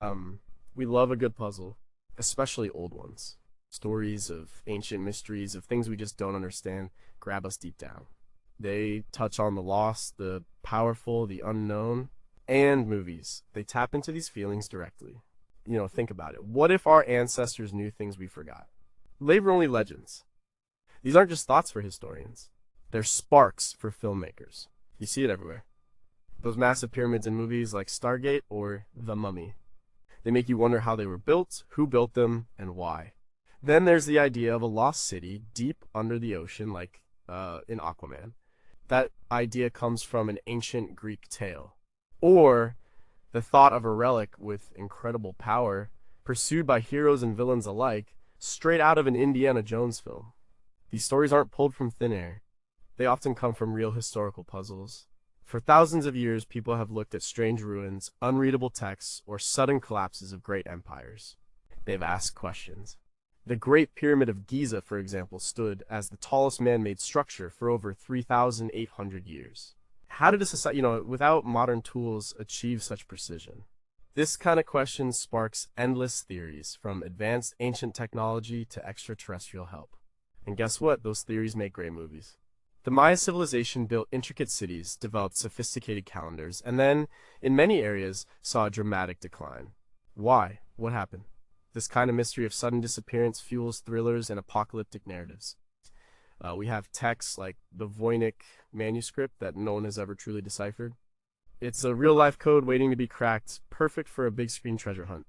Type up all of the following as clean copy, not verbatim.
Um, we love a good puzzle, especially old ones. Stories of ancient mysteries, of things we just don't understand, grab us deep down. They touch on the lost, the powerful, the unknown, and movies. They tap into these feelings directly. Think about it. What if our ancestors knew things we forgot? They were only legends. These aren't just thoughts for historians. They're sparks for filmmakers. You see it everywhere. Those massive pyramids in movies like Stargate or The Mummy. They make you wonder how they were built, who built them, and why. Then there's the idea of a lost city deep under the ocean, like in Aquaman. That idea comes from an ancient Greek tale. Or the thought of a relic with incredible power, pursued by heroes and villains alike, straight out of an Indiana Jones film. These stories aren't pulled from thin air. They often come from real historical puzzles. For thousands of years, people have looked at strange ruins, unreadable texts, or sudden collapses of great empires. They've asked questions. The Great Pyramid of Giza, for example, stood as the tallest man-made structure for over 3,800 years. How did a society, without modern tools, achieve such precision? This kind of question sparks endless theories, from advanced ancient technology to extraterrestrial help. And guess what? Those theories make great movies. The Maya civilization built intricate cities, developed sophisticated calendars, and then, in many areas, saw a dramatic decline. Why? What happened? This kind of mystery of sudden disappearance fuels thrillers and apocalyptic narratives. We have texts like the Voynich manuscript that no one has ever truly deciphered. It's a real-life code waiting to be cracked, perfect for a big-screen treasure hunt.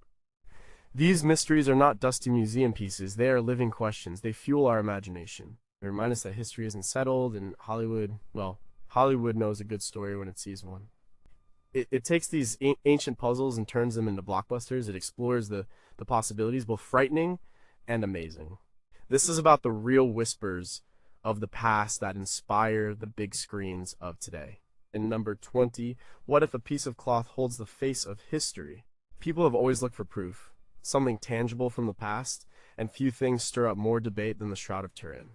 These mysteries are not dusty museum pieces, they are living questions. They fuel our imagination. They remind us that history isn't settled, and Hollywood knows a good story when it sees one. It takes these ancient puzzles and turns them into blockbusters. It explores the possibilities, both frightening and amazing. This is about the real whispers of the past that inspire the big screens of today. In number 20, what if a piece of cloth holds the face of history? People have always looked for proof, something tangible from the past, and few things stir up more debate than the Shroud of Turin.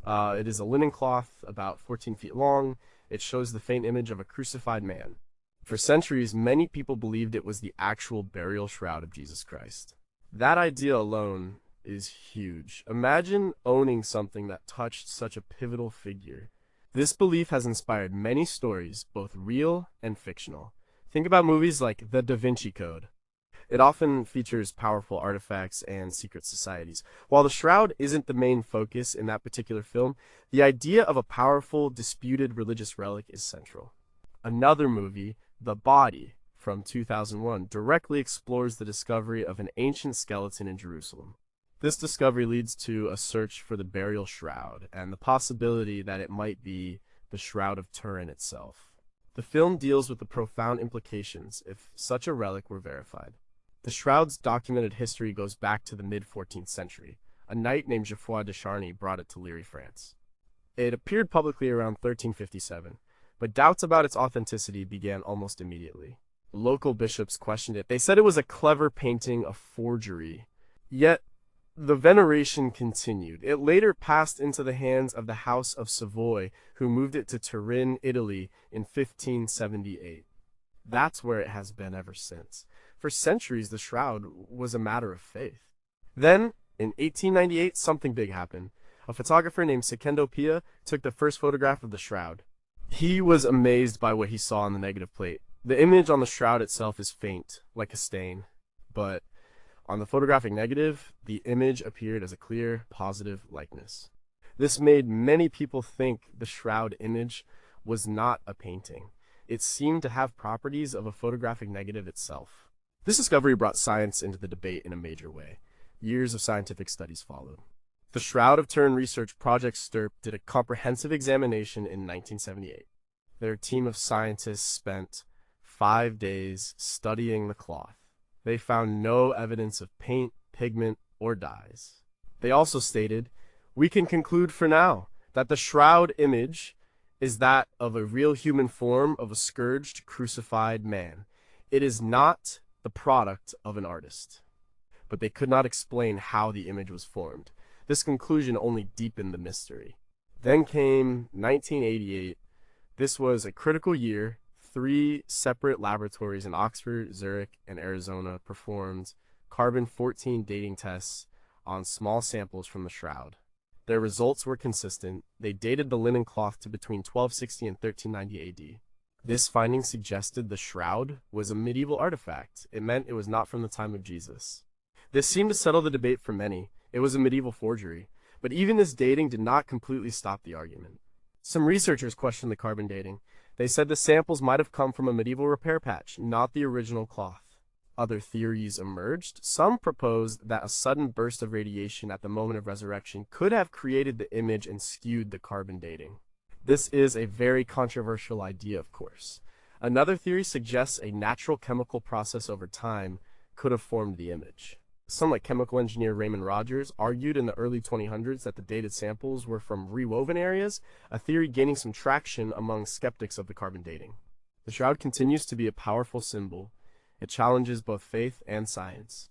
It is a linen cloth about 14 feet long. It shows the faint image of a crucified man. For centuries, many people believed it was the actual burial shroud of Jesus Christ. That idea alone is huge. Imagine owning something that touched such a pivotal figure. This belief has inspired many stories, both real and fictional. Think about movies like The Da Vinci Code. It often features powerful artifacts and secret societies. While the shroud isn't the main focus in that particular film, the idea of a powerful, disputed religious relic is central. Another movie, The Body, from 2001, directly explores the discovery of an ancient skeleton in Jerusalem. This discovery leads to a search for the burial shroud and the possibility that it might be the Shroud of Turin itself. The film deals with the profound implications if such a relic were verified. The shroud's documented history goes back to the mid-14th century. A knight named Geoffroy de Charny brought it to Leary, France. It appeared publicly around 1357, but doubts about its authenticity began almost immediately. Local bishops questioned it. They said it was a clever painting, a forgery. Yet, the veneration continued. It later passed into the hands of the House of Savoy, who moved it to Turin, Italy, in 1578. That's where it has been ever since. For centuries, the shroud was a matter of faith. Then, in 1898, something big happened. A photographer named Secondo Pia took the first photograph of the shroud. He was amazed by what he saw on the negative plate. The image on the shroud itself is faint, like a stain, but on the photographic negative, the image appeared as a clear, positive likeness. This made many people think the shroud image was not a painting. It seemed to have properties of a photographic negative itself. This discovery brought science into the debate in a major way. Years of scientific studies followed. The Shroud of Turin Research Project STIRP did a comprehensive examination in 1978. Their team of scientists spent 5 days studying the cloth. They found no evidence of paint, pigment, or dyes. They also stated, "We can conclude for now that the shroud image is that of a real human form of a scourged, crucified man. It is not the product of an artist." But they could not explain how the image was formed. This conclusion only deepened the mystery. Then came 1988. This was a critical year. 3 separate laboratories in Oxford, Zurich, and Arizona performed carbon-14 dating tests on small samples from the Shroud. Their results were consistent. They dated the linen cloth to between 1260 and 1390 AD. This finding suggested the Shroud was a medieval artifact. It meant it was not from the time of Jesus. This seemed to settle the debate for many. It was a medieval forgery. But even this dating did not completely stop the argument. Some researchers questioned the carbon dating. They said the samples might have come from a medieval repair patch, not the original cloth. Other theories emerged. Some proposed that a sudden burst of radiation at the moment of resurrection could have created the image and skewed the carbon dating. This is a very controversial idea, of course. Another theory suggests a natural chemical process over time could have formed the image. Some, like chemical engineer Raymond Rogers, argued in the early 2000s that the dated samples were from rewoven areas, a theory gaining some traction among skeptics of the carbon dating. The Shroud continues to be a powerful symbol. It challenges both faith and science.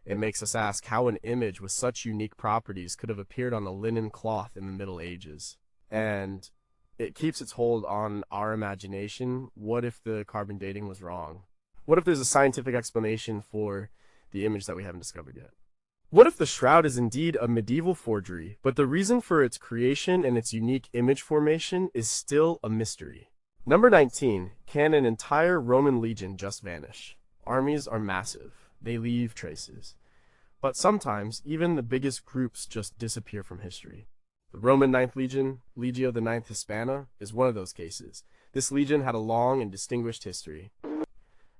It makes us ask how an image with such unique properties could have appeared on a linen cloth in the Middle Ages. And it keeps its hold on our imagination. What if the carbon dating was wrong? What if there's a scientific explanation for the image that we haven't discovered yet? What if the Shroud is indeed a medieval forgery, but the reason for its creation and its unique image formation is still a mystery? Number 19. Can an entire Roman legion just vanish? Armies are massive. They leave traces. But sometimes, even the biggest groups just disappear from history. The Roman Ninth Legion, Legio the Ninth Hispana, is one of those cases. This legion had a long and distinguished history.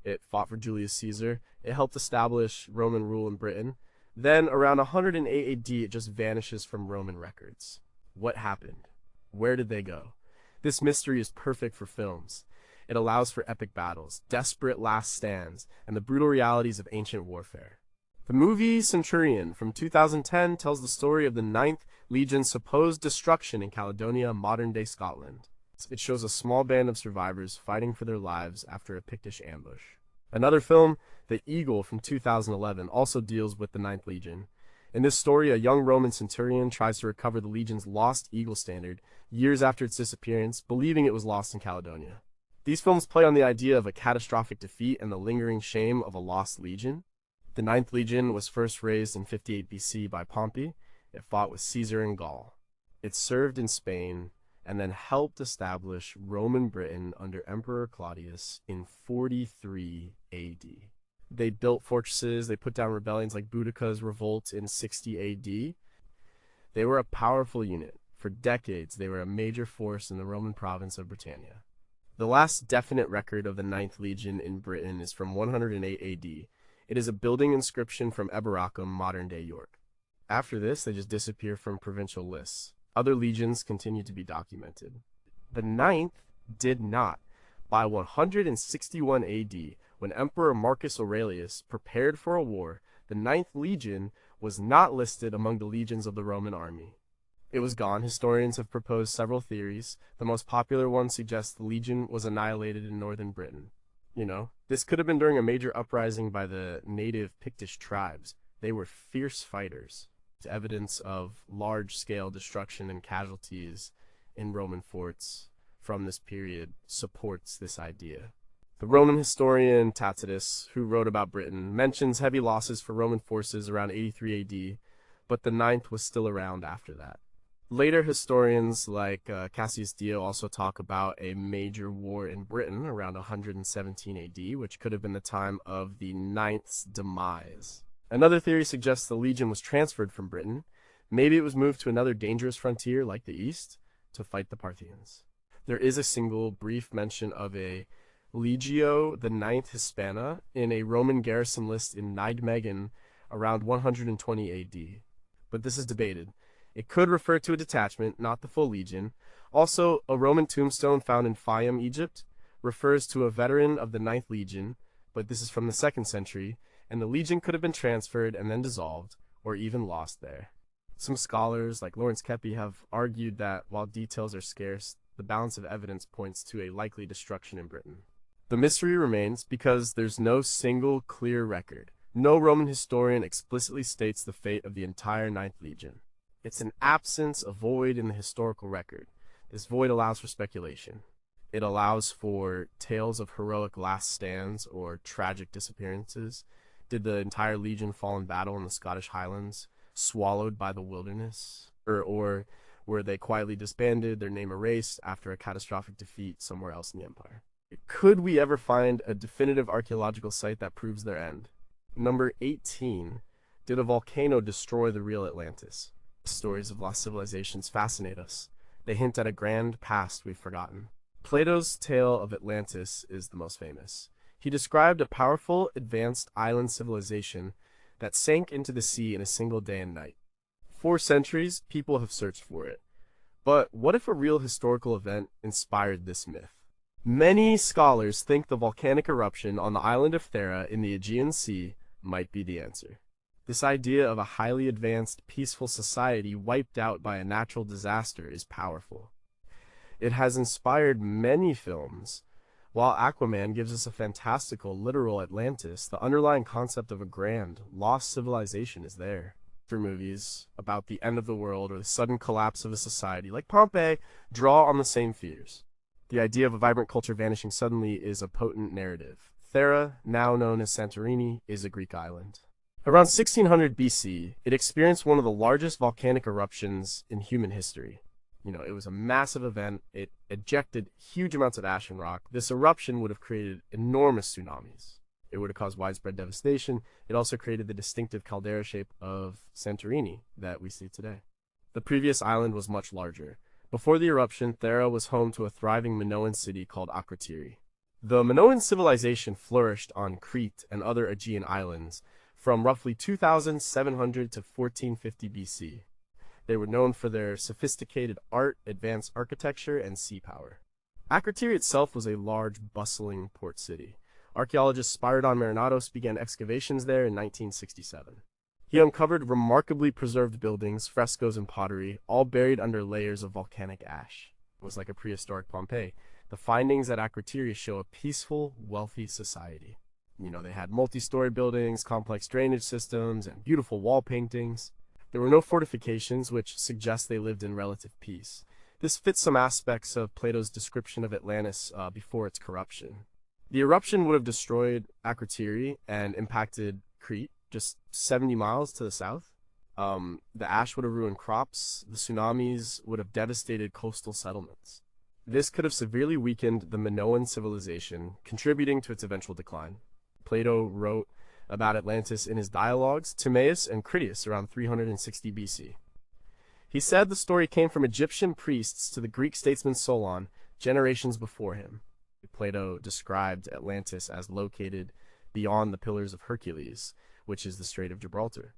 It fought for Julius Caesar. It helped establish Roman rule in Britain. Then, around 108 AD, it just vanishes from Roman records. What happened? Where did they go? This mystery is perfect for films. It allows for epic battles, desperate last stands, and the brutal realities of ancient warfare. The movie Centurion from 2010 tells the story of the Ninth Legion's supposed destruction in Caledonia, modern-day Scotland. It shows a small band of survivors fighting for their lives after a Pictish ambush. Another film, The Eagle from 2011, also deals with the Ninth Legion. In this story, a young Roman centurion tries to recover the Legion's lost eagle standard years after its disappearance, believing it was lost in Caledonia. These films play on the idea of a catastrophic defeat and the lingering shame of a lost legion. The Ninth Legion was first raised in 58 BC by Pompey. It fought with Caesar in Gaul. It served in Spain and then helped establish Roman Britain under Emperor Claudius in 43 AD. They built fortresses, they put down rebellions like Boudicca's revolt in 60 AD. They were a powerful unit. For decades, they were a major force in the Roman province of Britannia. The last definite record of the Ninth Legion in Britain is from 108 AD. It is a building inscription from Eboracum, modern-day York. After this, they just disappear from provincial lists. Other legions continue to be documented. The Ninth did not. By 161 AD, when Emperor Marcus Aurelius prepared for a war, the Ninth Legion was not listed among the legions of the Roman army. It was gone. Historians have proposed several theories. The most popular one suggests the legion was annihilated in northern Britain. This could have been during a major uprising by the native Pictish tribes. They were fierce fighters. Evidence of large-scale destruction and casualties in Roman forts from this period supports this idea. The Roman historian Tacitus, who wrote about Britain, mentions heavy losses for Roman forces around 83 AD, but the Ninth was still around after that. Later historians like Cassius Dio also talk about a major war in Britain around 117 AD, which could have been the time of the Ninth's demise. Another theory suggests the legion was transferred from Britain. Maybe it was moved to another dangerous frontier like the East to fight the Parthians. There is a single brief mention of a Legio the Ninth Hispana in a Roman garrison list in Nijmegen around 120 AD. But this is debated. It could refer to a detachment, not the full legion. Also, a Roman tombstone found in Fayum, Egypt, refers to a veteran of the Ninth Legion, but this is from the 2nd century, and the legion could have been transferred and then dissolved, or even lost there. Some scholars, like Lawrence Kepi, have argued that while details are scarce, the balance of evidence points to a likely destruction in Britain. The mystery remains because there's no single clear record. No Roman historian explicitly states the fate of the entire Ninth Legion. It's an absence, a void in the historical record. This void allows for speculation. It allows for tales of heroic last stands or tragic disappearances. Did the entire legion fall in battle in the Scottish Highlands, swallowed by the wilderness? Or were they quietly disbanded, their name erased after a catastrophic defeat somewhere else in the empire? Could we ever find a definitive archaeological site that proves their end? Number 18. Did a volcano destroy the real Atlantis? Stories of lost civilizations fascinate us. They hint at a grand past we've forgotten. Plato's tale of Atlantis is the most famous. He described a powerful, advanced island civilization that sank into the sea in a single day and night. For centuries, people have searched for it. But what if a real historical event inspired this myth? Many scholars think the volcanic eruption on the island of Thera in the Aegean Sea might be the answer. This idea of a highly advanced, peaceful society wiped out by a natural disaster is powerful. It has inspired many films. While Aquaman gives us a fantastical, literal Atlantis, the underlying concept of a grand, lost civilization is there. For movies about the end of the world or the sudden collapse of a society, like Pompeii, draw on the same fears. The idea of a vibrant culture vanishing suddenly is a potent narrative. Thera, now known as Santorini, is a Greek island. Around 1600 BC, it experienced one of the largest volcanic eruptions in human history. It was a massive event. It ejected huge amounts of ash and rock. This eruption would have created enormous tsunamis. It would have caused widespread devastation. It also created the distinctive caldera shape of Santorini that we see today. The previous island was much larger. Before the eruption, Thera was home to a thriving Minoan city called Akrotiri. The Minoan civilization flourished on Crete and other Aegean islands from roughly 2700 to 1450 BC. They were known for their sophisticated art, advanced architecture, and sea power. Akrotiri itself was a large, bustling port city. Archaeologist Spyridon Marinatos began excavations there in 1967. He uncovered remarkably preserved buildings, frescoes, and pottery, all buried under layers of volcanic ash. It was like a prehistoric Pompeii. The findings at Akrotiri show a peaceful, wealthy society. They had multi-story buildings, complex drainage systems, and beautiful wall paintings. There were no fortifications, which suggests they lived in relative peace. This fits some aspects of Plato's description of Atlantis before its corruption. The eruption would have destroyed Akrotiri and impacted Crete, just 70 miles to the south. The ash would have ruined crops. The tsunamis would have devastated coastal settlements. This could have severely weakened the Minoan civilization, contributing to its eventual decline. Plato wrote about Atlantis in his dialogues, Timaeus and Critias, around 360 BC. He said the story came from Egyptian priests to the Greek statesman Solon, generations before him. Plato described Atlantis as located beyond the Pillars of Hercules, which is the Strait of Gibraltar.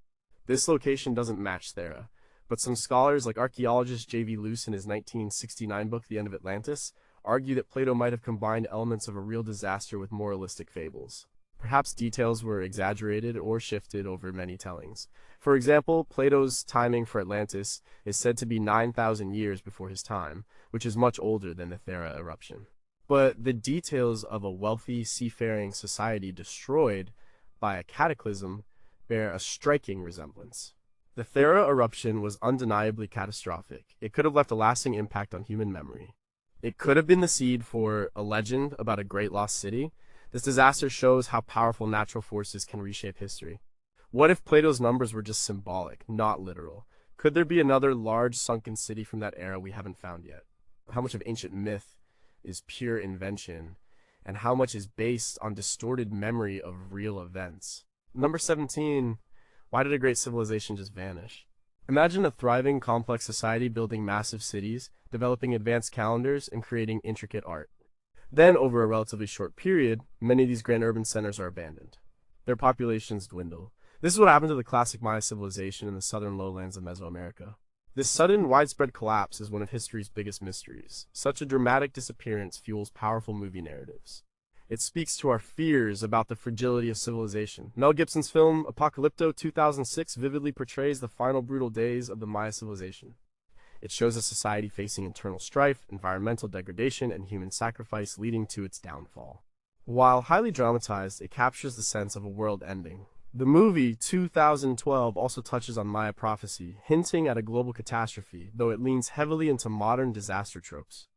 This location doesn't match Thera, but some scholars, like archaeologist J.V. Luce in his 1969 book, The End of Atlantis, argue that Plato might have combined elements of a real disaster with moralistic fables. Perhaps details were exaggerated or shifted over many tellings. For example, Plato's timing for Atlantis is said to be 9,000 years before his time, which is much older than the Thera eruption. But the details of a wealthy, seafaring society destroyed by a cataclysm bear a striking resemblance. The Thera eruption was undeniably catastrophic. It could have left a lasting impact on human memory. It could have been the seed for a legend about a great lost city. This disaster shows how powerful natural forces can reshape history. What if Plato's numbers were just symbolic, not literal? Could there be another large sunken city from that era we haven't found yet? How much of ancient myth is pure invention, and how much is based on distorted memory of real events? Number 17, why did a great civilization just vanish? Imagine a thriving, complex society building massive cities, developing advanced calendars, and creating intricate art. Then, over a relatively short period, many of these grand urban centers are abandoned. Their populations dwindle. This is what happened to the classic Maya civilization in the southern lowlands of Mesoamerica. This sudden, widespread collapse is one of history's biggest mysteries. Such a dramatic disappearance fuels powerful movie narratives. It speaks to our fears about the fragility of civilization. Mel Gibson's film Apocalypto 2006 vividly portrays the final brutal days of the Maya civilization. It shows a society facing internal strife, environmental degradation, and human sacrifice leading to its downfall. While highly dramatized, it captures the sense of a world ending. The movie 2012 also touches on Maya prophecy, hinting at a global catastrophe, though it leans heavily into modern disaster tropes.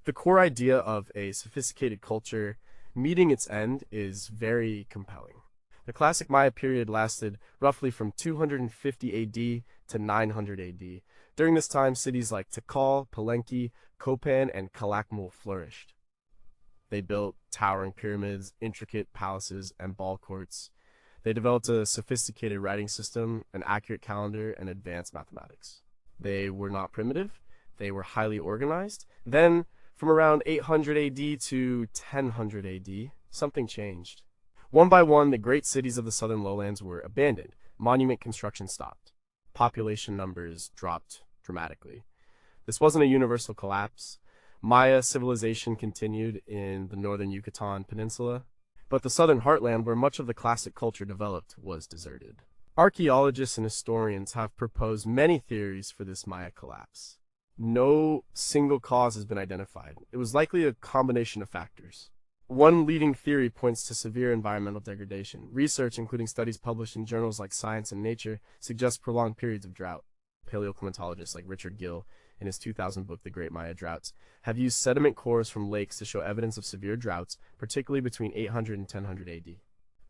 The core idea of a sophisticated culture meeting its end is very compelling. The classic Maya period lasted roughly from 250 AD to 900 AD. During this time, cities like Tikal, Palenque, Copan, and Calakmul flourished. They built towering pyramids, intricate palaces, and ball courts. They developed a sophisticated writing system, an accurate calendar, and advanced mathematics. They were not primitive. They were highly organized. Then, from around 800 AD to 1000 AD, something changed. One by one, the great cities of the southern lowlands were abandoned. Monument construction stopped. Population numbers dropped dramatically. This wasn't a universal collapse. Maya civilization continued in the northern Yucatan Peninsula, but the southern heartland, where much of the classic culture developed, was deserted. Archaeologists and historians have proposed many theories for this Maya collapse. No single cause has been identified. It was likely a combination of factors. One leading theory points to severe environmental degradation. Research, including studies published in journals like Science and Nature, suggests prolonged periods of drought. Paleoclimatologists like Richard Gill, in his 2000 book The Great Maya Droughts, have used sediment cores from lakes to show evidence of severe droughts, particularly between 800 and 1000 AD.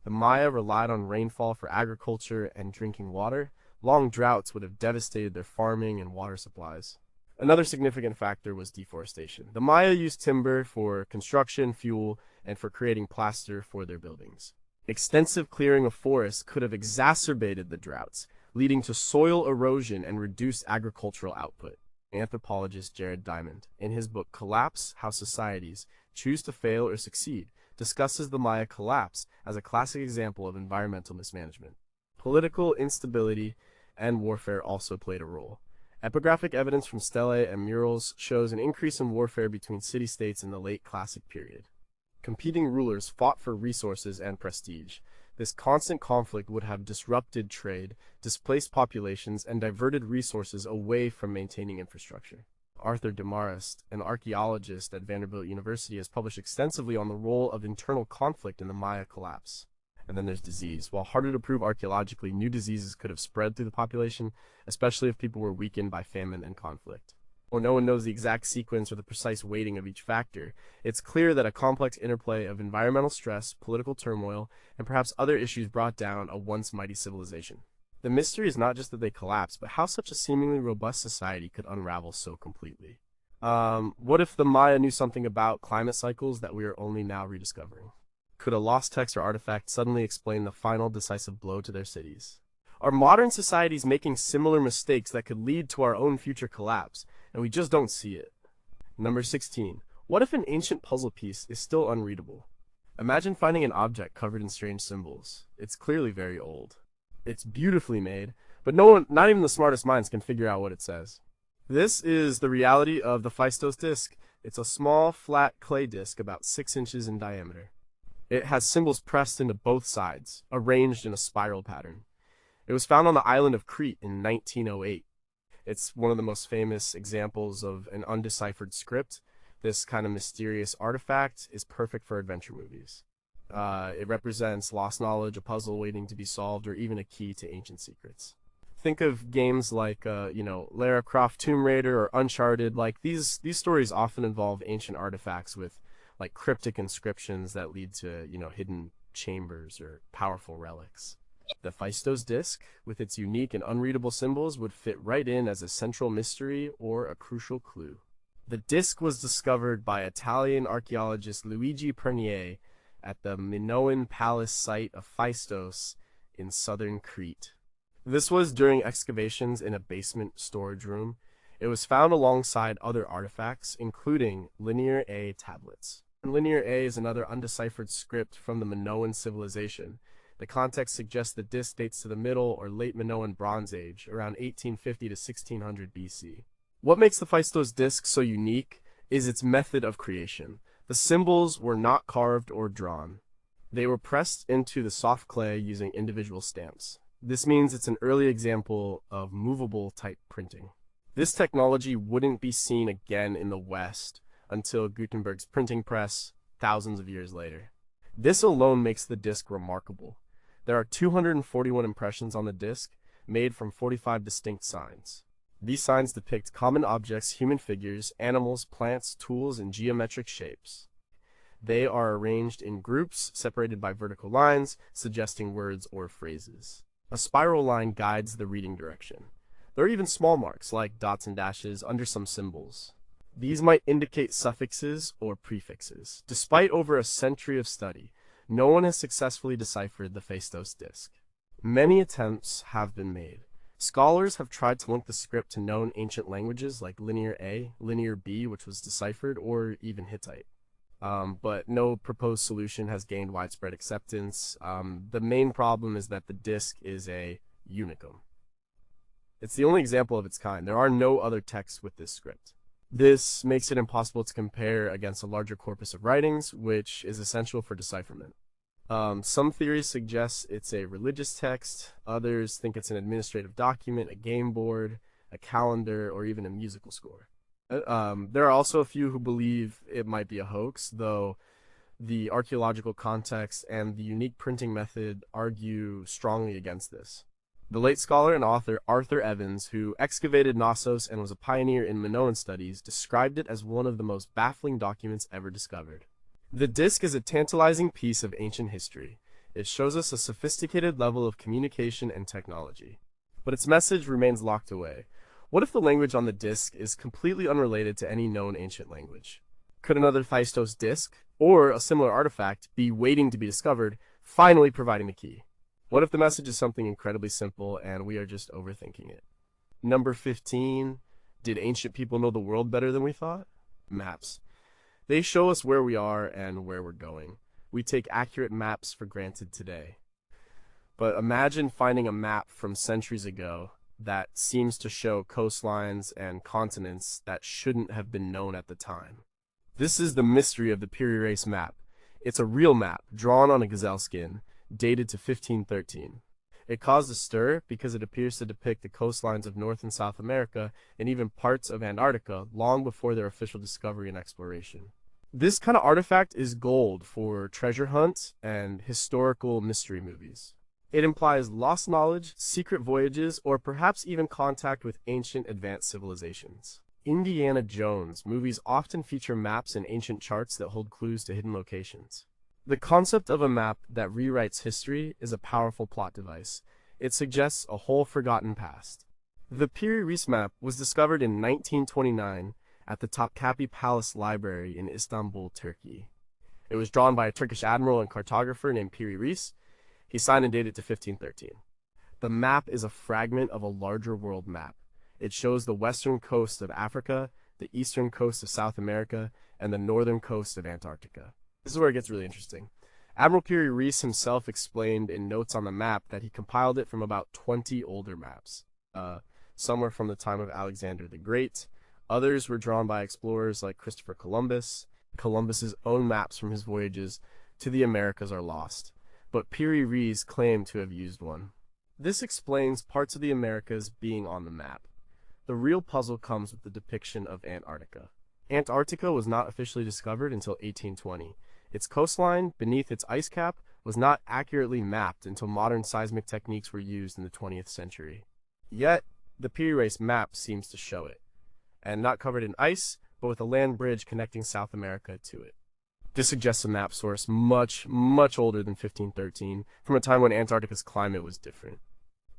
The Maya relied on rainfall for agriculture and drinking water. Long droughts would have devastated their farming and water supplies. Another significant factor was deforestation. The Maya used timber for construction, fuel, and for creating plaster for their buildings. Extensive clearing of forests could have exacerbated the droughts, leading to soil erosion and reduced agricultural output. Anthropologist Jared Diamond, in his book Collapse: How Societies Choose to Fail or Succeed, discusses the Maya collapse as a classic example of environmental mismanagement. Political instability and warfare also played a role. Epigraphic evidence from stelae and murals shows an increase in warfare between city-states in the late Classic period. Competing rulers fought for resources and prestige. This constant conflict would have disrupted trade, displaced populations, and diverted resources away from maintaining infrastructure. Arthur Demarest, an archaeologist at Vanderbilt University, has published extensively on the role of internal conflict in the Maya collapse. And then there's disease. While harder to prove archaeologically, new diseases could have spread through the population, especially if people were weakened by famine and conflict. While no one knows the exact sequence or the precise weighting of each factor, it's clear that a complex interplay of environmental stress, political turmoil, and perhaps other issues brought down a once mighty civilization. The mystery is not just that they collapsed, but how such a seemingly robust society could unravel so completely. What if the Maya knew something about climate cycles that we are only now rediscovering? Could a lost text or artifact suddenly explain the final decisive blow to their cities? Are modern societies making similar mistakes that could lead to our own future collapse, and we just don't see it? Number 16. What if an ancient puzzle piece is still unreadable? Imagine finding an object covered in strange symbols. It's clearly very old. It's beautifully made, but no one, not even the smartest minds, can figure out what it says. This is the reality of the Phaistos disc. It's a small, flat clay disc about 6 inches in diameter. It has symbols pressed into both sides, arranged in a spiral pattern. It was found on the island of Crete in 1908. It's one of the most famous examples of an undeciphered script. This kind of mysterious artifact is perfect for adventure movies. It represents lost knowledge, a puzzle waiting to be solved, or even a key to ancient secrets. Think of games like, Lara Croft Tomb Raider or Uncharted. Like these stories often involve ancient artifacts with like cryptic inscriptions that lead to, hidden chambers or powerful relics. The Phaistos disc, with its unique and unreadable symbols, would fit right in as a central mystery or a crucial clue. The disc was discovered by Italian archaeologist Luigi Pernier at the Minoan Palace site of Phaistos in southern Crete. This was during excavations in a basement storage room. It was found alongside other artifacts, including Linear A tablets. Linear A is another undeciphered script from the Minoan civilization. The context suggests the disc dates to the Middle or Late Minoan Bronze Age, around 1850 to 1600 BC. What makes the Phaistos disc so unique is its method of creation. The symbols were not carved or drawn. They were pressed into the soft clay using individual stamps. This means it's an early example of movable type printing. This technology wouldn't be seen again in the West until Gutenberg's printing press thousands of years later. This alone makes the disc remarkable. There are 241 impressions on the disc, made from 45 distinct signs. These signs depict common objects, human figures, animals, plants, tools, and geometric shapes. They are arranged in groups separated by vertical lines, suggesting words or phrases. A spiral line guides the reading direction. There are even small marks, like dots and dashes, under some symbols. These might indicate suffixes or prefixes. Despite over a century of study, no one has successfully deciphered the Phaistos disc. Many attempts have been made. Scholars have tried to link the script to known ancient languages like Linear A, Linear B, which was deciphered, or even Hittite. But no proposed solution has gained widespread acceptance. The main problem is that the disc is a unicum. It's the only example of its kind. There are no other texts with this script. This makes it impossible to compare against a larger corpus of writings, which is essential for decipherment. Some theories suggest it's a religious text, others think it's an administrative document, a game board, a calendar, or even a musical score. There are also a few who believe it might be a hoax, though the archaeological context and the unique printing method argue strongly against this. The late scholar and author Arthur Evans, who excavated Knossos and was a pioneer in Minoan studies, described it as one of the most baffling documents ever discovered. The disc is a tantalizing piece of ancient history. It shows us a sophisticated level of communication and technology. But its message remains locked away. What if the language on the disc is completely unrelated to any known ancient language? Could another Phaistos disc, or a similar artifact, be waiting to be discovered, finally providing the key? What if the message is something incredibly simple and we are just overthinking it? Number 15. Did ancient people know the world better than we thought? Maps. They show us where we are and where we're going. We take accurate maps for granted today. But imagine finding a map from centuries ago that seems to show coastlines and continents that shouldn't have been known at the time. This is the mystery of the Piri Reis map. It's a real map, drawn on a gazelle skin, dated to 1513. It caused a stir because it appears to depict the coastlines of North and South America and even parts of Antarctica long before their official discovery and exploration. This kind of artifact is gold for treasure hunts and historical mystery movies. It implies lost knowledge, secret voyages, or perhaps even contact with ancient advanced civilizations. Indiana Jones movies often feature maps and ancient charts that hold clues to hidden locations. The concept of a map that rewrites history is a powerful plot device. It suggests a whole forgotten past. The Piri Reis map was discovered in 1929 at the Topkapi Palace Library in Istanbul, Turkey. It was drawn by a Turkish admiral and cartographer named Piri Reis. He signed and dated it to 1513. The map is a fragment of a larger world map. It shows the western coast of Africa, the eastern coast of South America, and the northern coast of Antarctica. This is where it gets really interesting. Admiral Piri Reis himself explained in notes on the map that he compiled it from about 20 older maps. Some were from the time of Alexander the Great. Others were drawn by explorers like Christopher Columbus. Columbus's own maps from his voyages to the Americas are lost, but Piri Reis claimed to have used one. This explains parts of the Americas being on the map. The real puzzle comes with the depiction of Antarctica. Antarctica was not officially discovered until 1820. Its coastline, beneath its ice cap, was not accurately mapped until modern seismic techniques were used in the 20th century. Yet, the Piri Reis map seems to show it, and not covered in ice, but with a land bridge connecting South America to it. This suggests a map source much, much older than 1513, from a time when Antarctica's climate was different.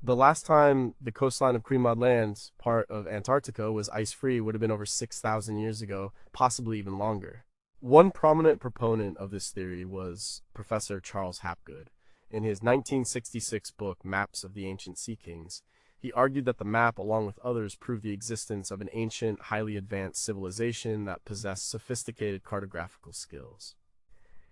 The last time the coastline of Queen Maud Land, part of Antarctica, was ice-free would have been over 6,000 years ago, possibly even longer. One prominent proponent of this theory was Professor Charles Hapgood. In his 1966 book, Maps of the Ancient Sea Kings, he argued that the map, along with others, proved the existence of an ancient, highly advanced civilization that possessed sophisticated cartographical skills.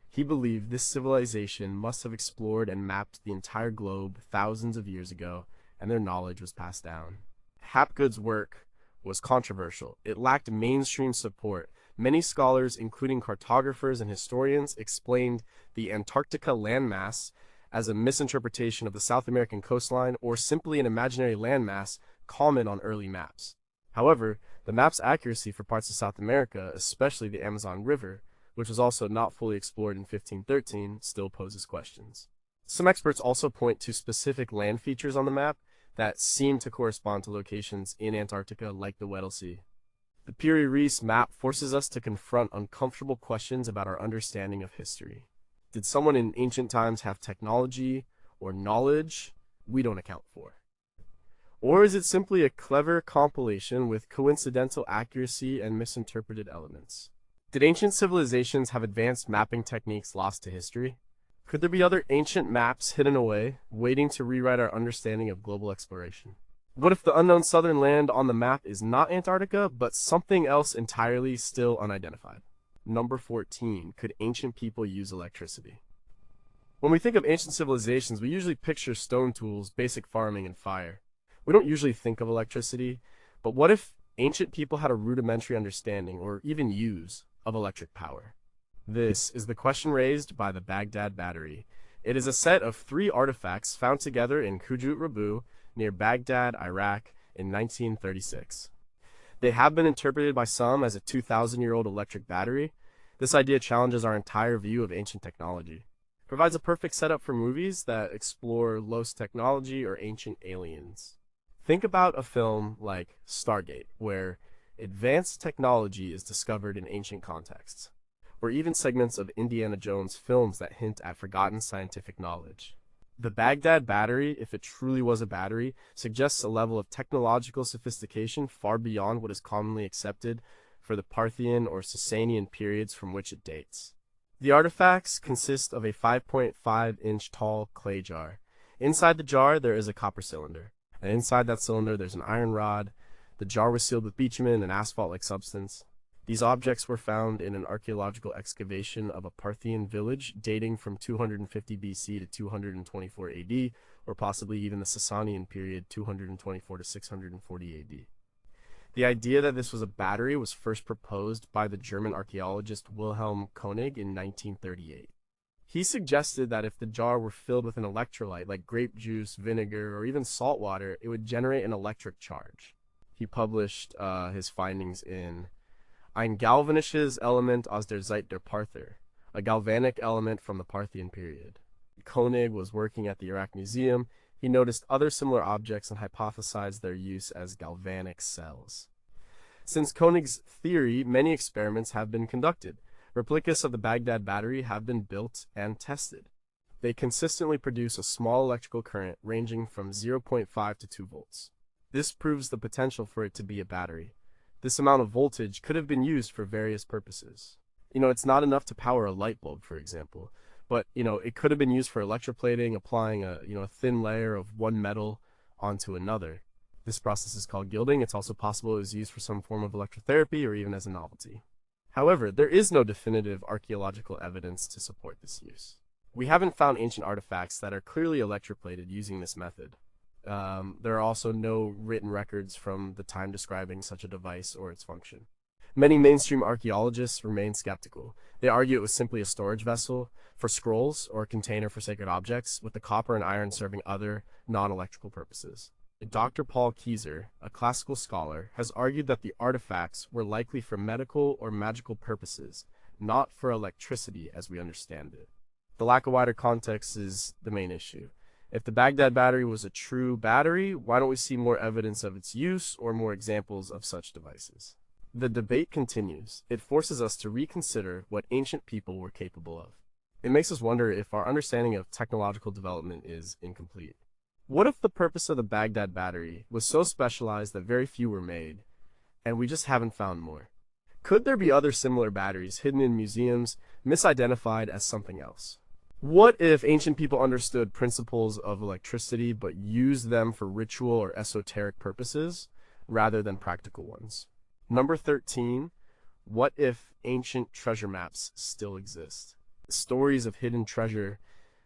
He believed this civilization must have explored and mapped the entire globe thousands of years ago, and their knowledge was passed down. Hapgood's work was controversial. It lacked mainstream support. Many scholars, including cartographers and historians, explained the Antarctica landmass as a misinterpretation of the South American coastline or simply an imaginary landmass common on early maps. However, the map's accuracy for parts of South America, especially the Amazon River, which was also not fully explored in 1513, still poses questions. Some experts also point to specific land features on the map that seem to correspond to locations in Antarctica like the Weddell Sea. The Piri-Reis map forces us to confront uncomfortable questions about our understanding of history. Did someone in ancient times have technology or knowledge we don't account for? Or is it simply a clever compilation with coincidental accuracy and misinterpreted elements? Did ancient civilizations have advanced mapping techniques lost to history? Could there be other ancient maps hidden away, waiting to rewrite our understanding of global exploration? What if the unknown southern land on the map is not Antarctica, but something else entirely still unidentified? Number 14. Could ancient people use electricity? When we think of ancient civilizations, we usually picture stone tools, basic farming, and fire. We don't usually think of electricity, but what if ancient people had a rudimentary understanding, or even use, of electric power? This is the question raised by the Baghdad Battery. It is a set of 3 artifacts found together in Kujut Rabu, near Baghdad, Iraq, in 1936. They have been interpreted by some as a 2,000-year-old electric battery. This idea challenges our entire view of ancient technology. It provides a perfect setup for movies that explore lost technology or ancient aliens. Think about a film like Stargate, where advanced technology is discovered in ancient contexts, or even segments of Indiana Jones films that hint at forgotten scientific knowledge. The Baghdad Battery, if it truly was a battery, suggests a level of technological sophistication far beyond what is commonly accepted for the Parthian or Sasanian periods from which it dates. The artifacts consist of a 5.5-inch tall clay jar. Inside the jar, there is a copper cylinder. And inside that cylinder, there's an iron rod. The jar was sealed with bitumen, an asphalt-like substance. These objects were found in an archaeological excavation of a Parthian village dating from 250 BC to 224 AD, or possibly even the Sasanian period, 224 to 640 AD. The idea that this was a battery was first proposed by the German archaeologist Wilhelm Koenig in 1938. He suggested that if the jar were filled with an electrolyte like grape juice, vinegar, or even salt water, it would generate an electric charge. He published his findings in Ein galvanisches Element aus der Zeit der Parther, a galvanic element from the Parthian period. Koenig was working at the Iraq Museum. He noticed other similar objects and hypothesized their use as galvanic cells. Since Koenig's theory, many experiments have been conducted. Replicas of the Baghdad Battery have been built and tested. They consistently produce a small electrical current ranging from 0.5 to 2 volts. This proves the potential for it to be a battery. This amount of voltage could have been used for various purposes. It's not enough to power a light bulb, for example, but, it could have been used for electroplating, applying a thin layer of one metal onto another. This process is called gilding. It's also possible it was used for some form of electrotherapy or even as a novelty. However, there is no definitive archaeological evidence to support this use. We haven't found ancient artifacts that are clearly electroplated using this method. There are also no written records from the time describing such a device or its function. Many mainstream archaeologists remain skeptical. They argue it was simply a storage vessel for scrolls or a container for sacred objects, with the copper and iron serving other, non-electrical purposes. Dr. Paul Kieser, a classical scholar, has argued that the artifacts were likely for medical or magical purposes, not for electricity as we understand it. The lack of wider context is the main issue. If the Baghdad Battery was a true battery, why don't we see more evidence of its use or more examples of such devices? The debate continues. It forces us to reconsider what ancient people were capable of. It makes us wonder if our understanding of technological development is incomplete. What if the purpose of the Baghdad Battery was so specialized that very few were made, and we just haven't found more? Could there be other similar batteries hidden in museums, misidentified as something else? What if ancient people understood principles of electricity but used them for ritual or esoteric purposes rather than practical ones? Number 13, what if ancient treasure maps still exist? The stories of hidden treasure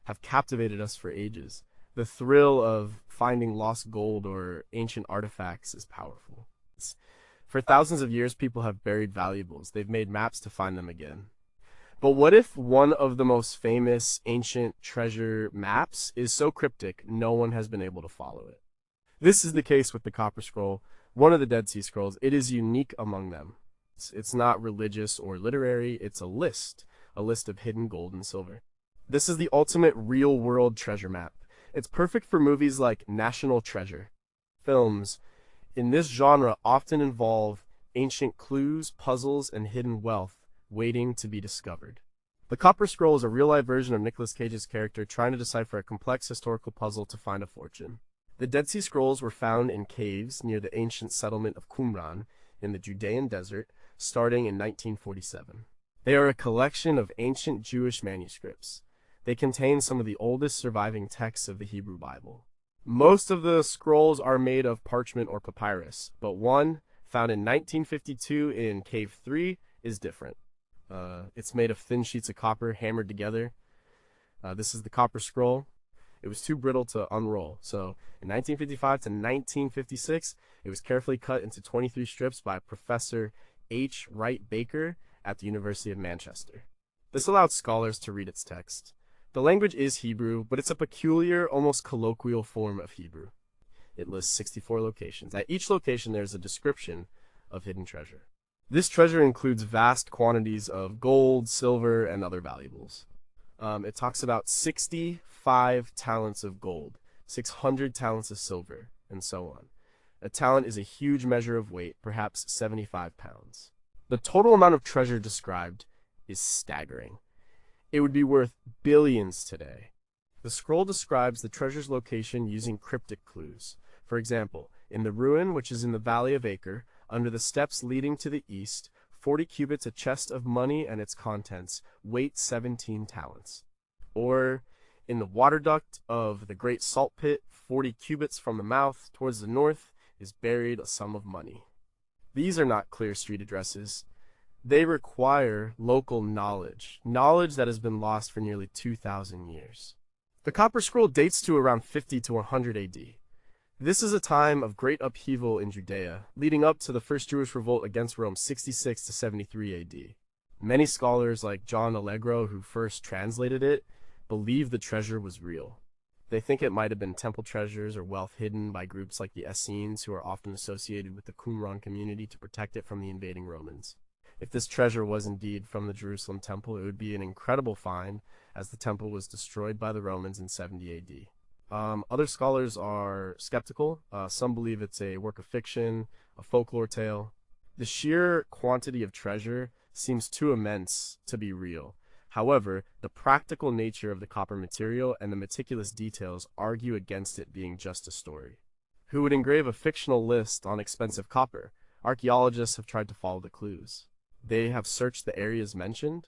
have captivated us for ages. The thrill of finding lost gold or ancient artifacts is powerful. For thousands of years, people have buried valuables. They've made maps to find them again. But what if one of the most famous ancient treasure maps is so cryptic no one has been able to follow it? This is the case with the Copper Scroll, one of the Dead Sea Scrolls. It is unique among them. It's not religious or literary, it's a list of hidden gold and silver. This is the ultimate real-world treasure map. It's perfect for movies like National Treasure. films in this genre often involve ancient clues, puzzles, and hidden wealth waiting to be discovered. The Copper Scroll is a real-life version of Nicolas Cage's character trying to decipher a complex historical puzzle to find a fortune. The Dead Sea Scrolls were found in caves near the ancient settlement of Qumran in the Judean desert, starting in 1947. They are a collection of ancient Jewish manuscripts. They contain some of the oldest surviving texts of the Hebrew Bible. Most of the scrolls are made of parchment or papyrus, but one, found in 1952 in Cave 3, is different. It's made of thin sheets of copper hammered together. This is the Copper Scroll. It was too brittle to unroll, so in 1955 to 1956, it was carefully cut into 23 strips by Professor H. Wright Baker at the University of Manchester. This allowed scholars to read its text. The language is Hebrew, but it's a peculiar, almost colloquial form of Hebrew. It lists 64 locations. At each location, there's a description of hidden treasure. This treasure includes vast quantities of gold, silver, and other valuables. It talks about 65 talents of gold, 600 talents of silver, and so on. A talent is a huge measure of weight, perhaps 75 pounds. The total amount of treasure described is staggering. It would be worth billions today. The scroll describes the treasure's location using cryptic clues. For example, in the ruin, which is in the Valley of Acre, under the steps leading to the east, 40 cubits a chest of money and its contents, weight 17 talents. Or, in the water duct of the Great Salt Pit, 40 cubits from the mouth towards the north, is buried a sum of money. These are not clear street addresses. They require local knowledge that has been lost for nearly 2,000 years. The Copper Scroll dates to around 50 to 100 AD. This is a time of great upheaval in Judea, leading up to the first Jewish revolt against Rome 66 to 73 AD. Many scholars like John Allegro, who first translated it, believe the treasure was real. They think it might have been temple treasures or wealth hidden by groups like the Essenes, who are often associated with the Qumran community to protect it from the invading Romans. If this treasure was indeed from the Jerusalem temple, it would be an incredible find, as the temple was destroyed by the Romans in 70 AD. Other scholars are skeptical. Some believe it's a work of fiction, a folklore tale. The sheer quantity of treasure seems too immense to be real. However, the practical nature of the copper material and the meticulous details argue against it being just a story. Who would engrave a fictional list on expensive copper? Archaeologists have tried to follow the clues. They have searched the areas mentioned,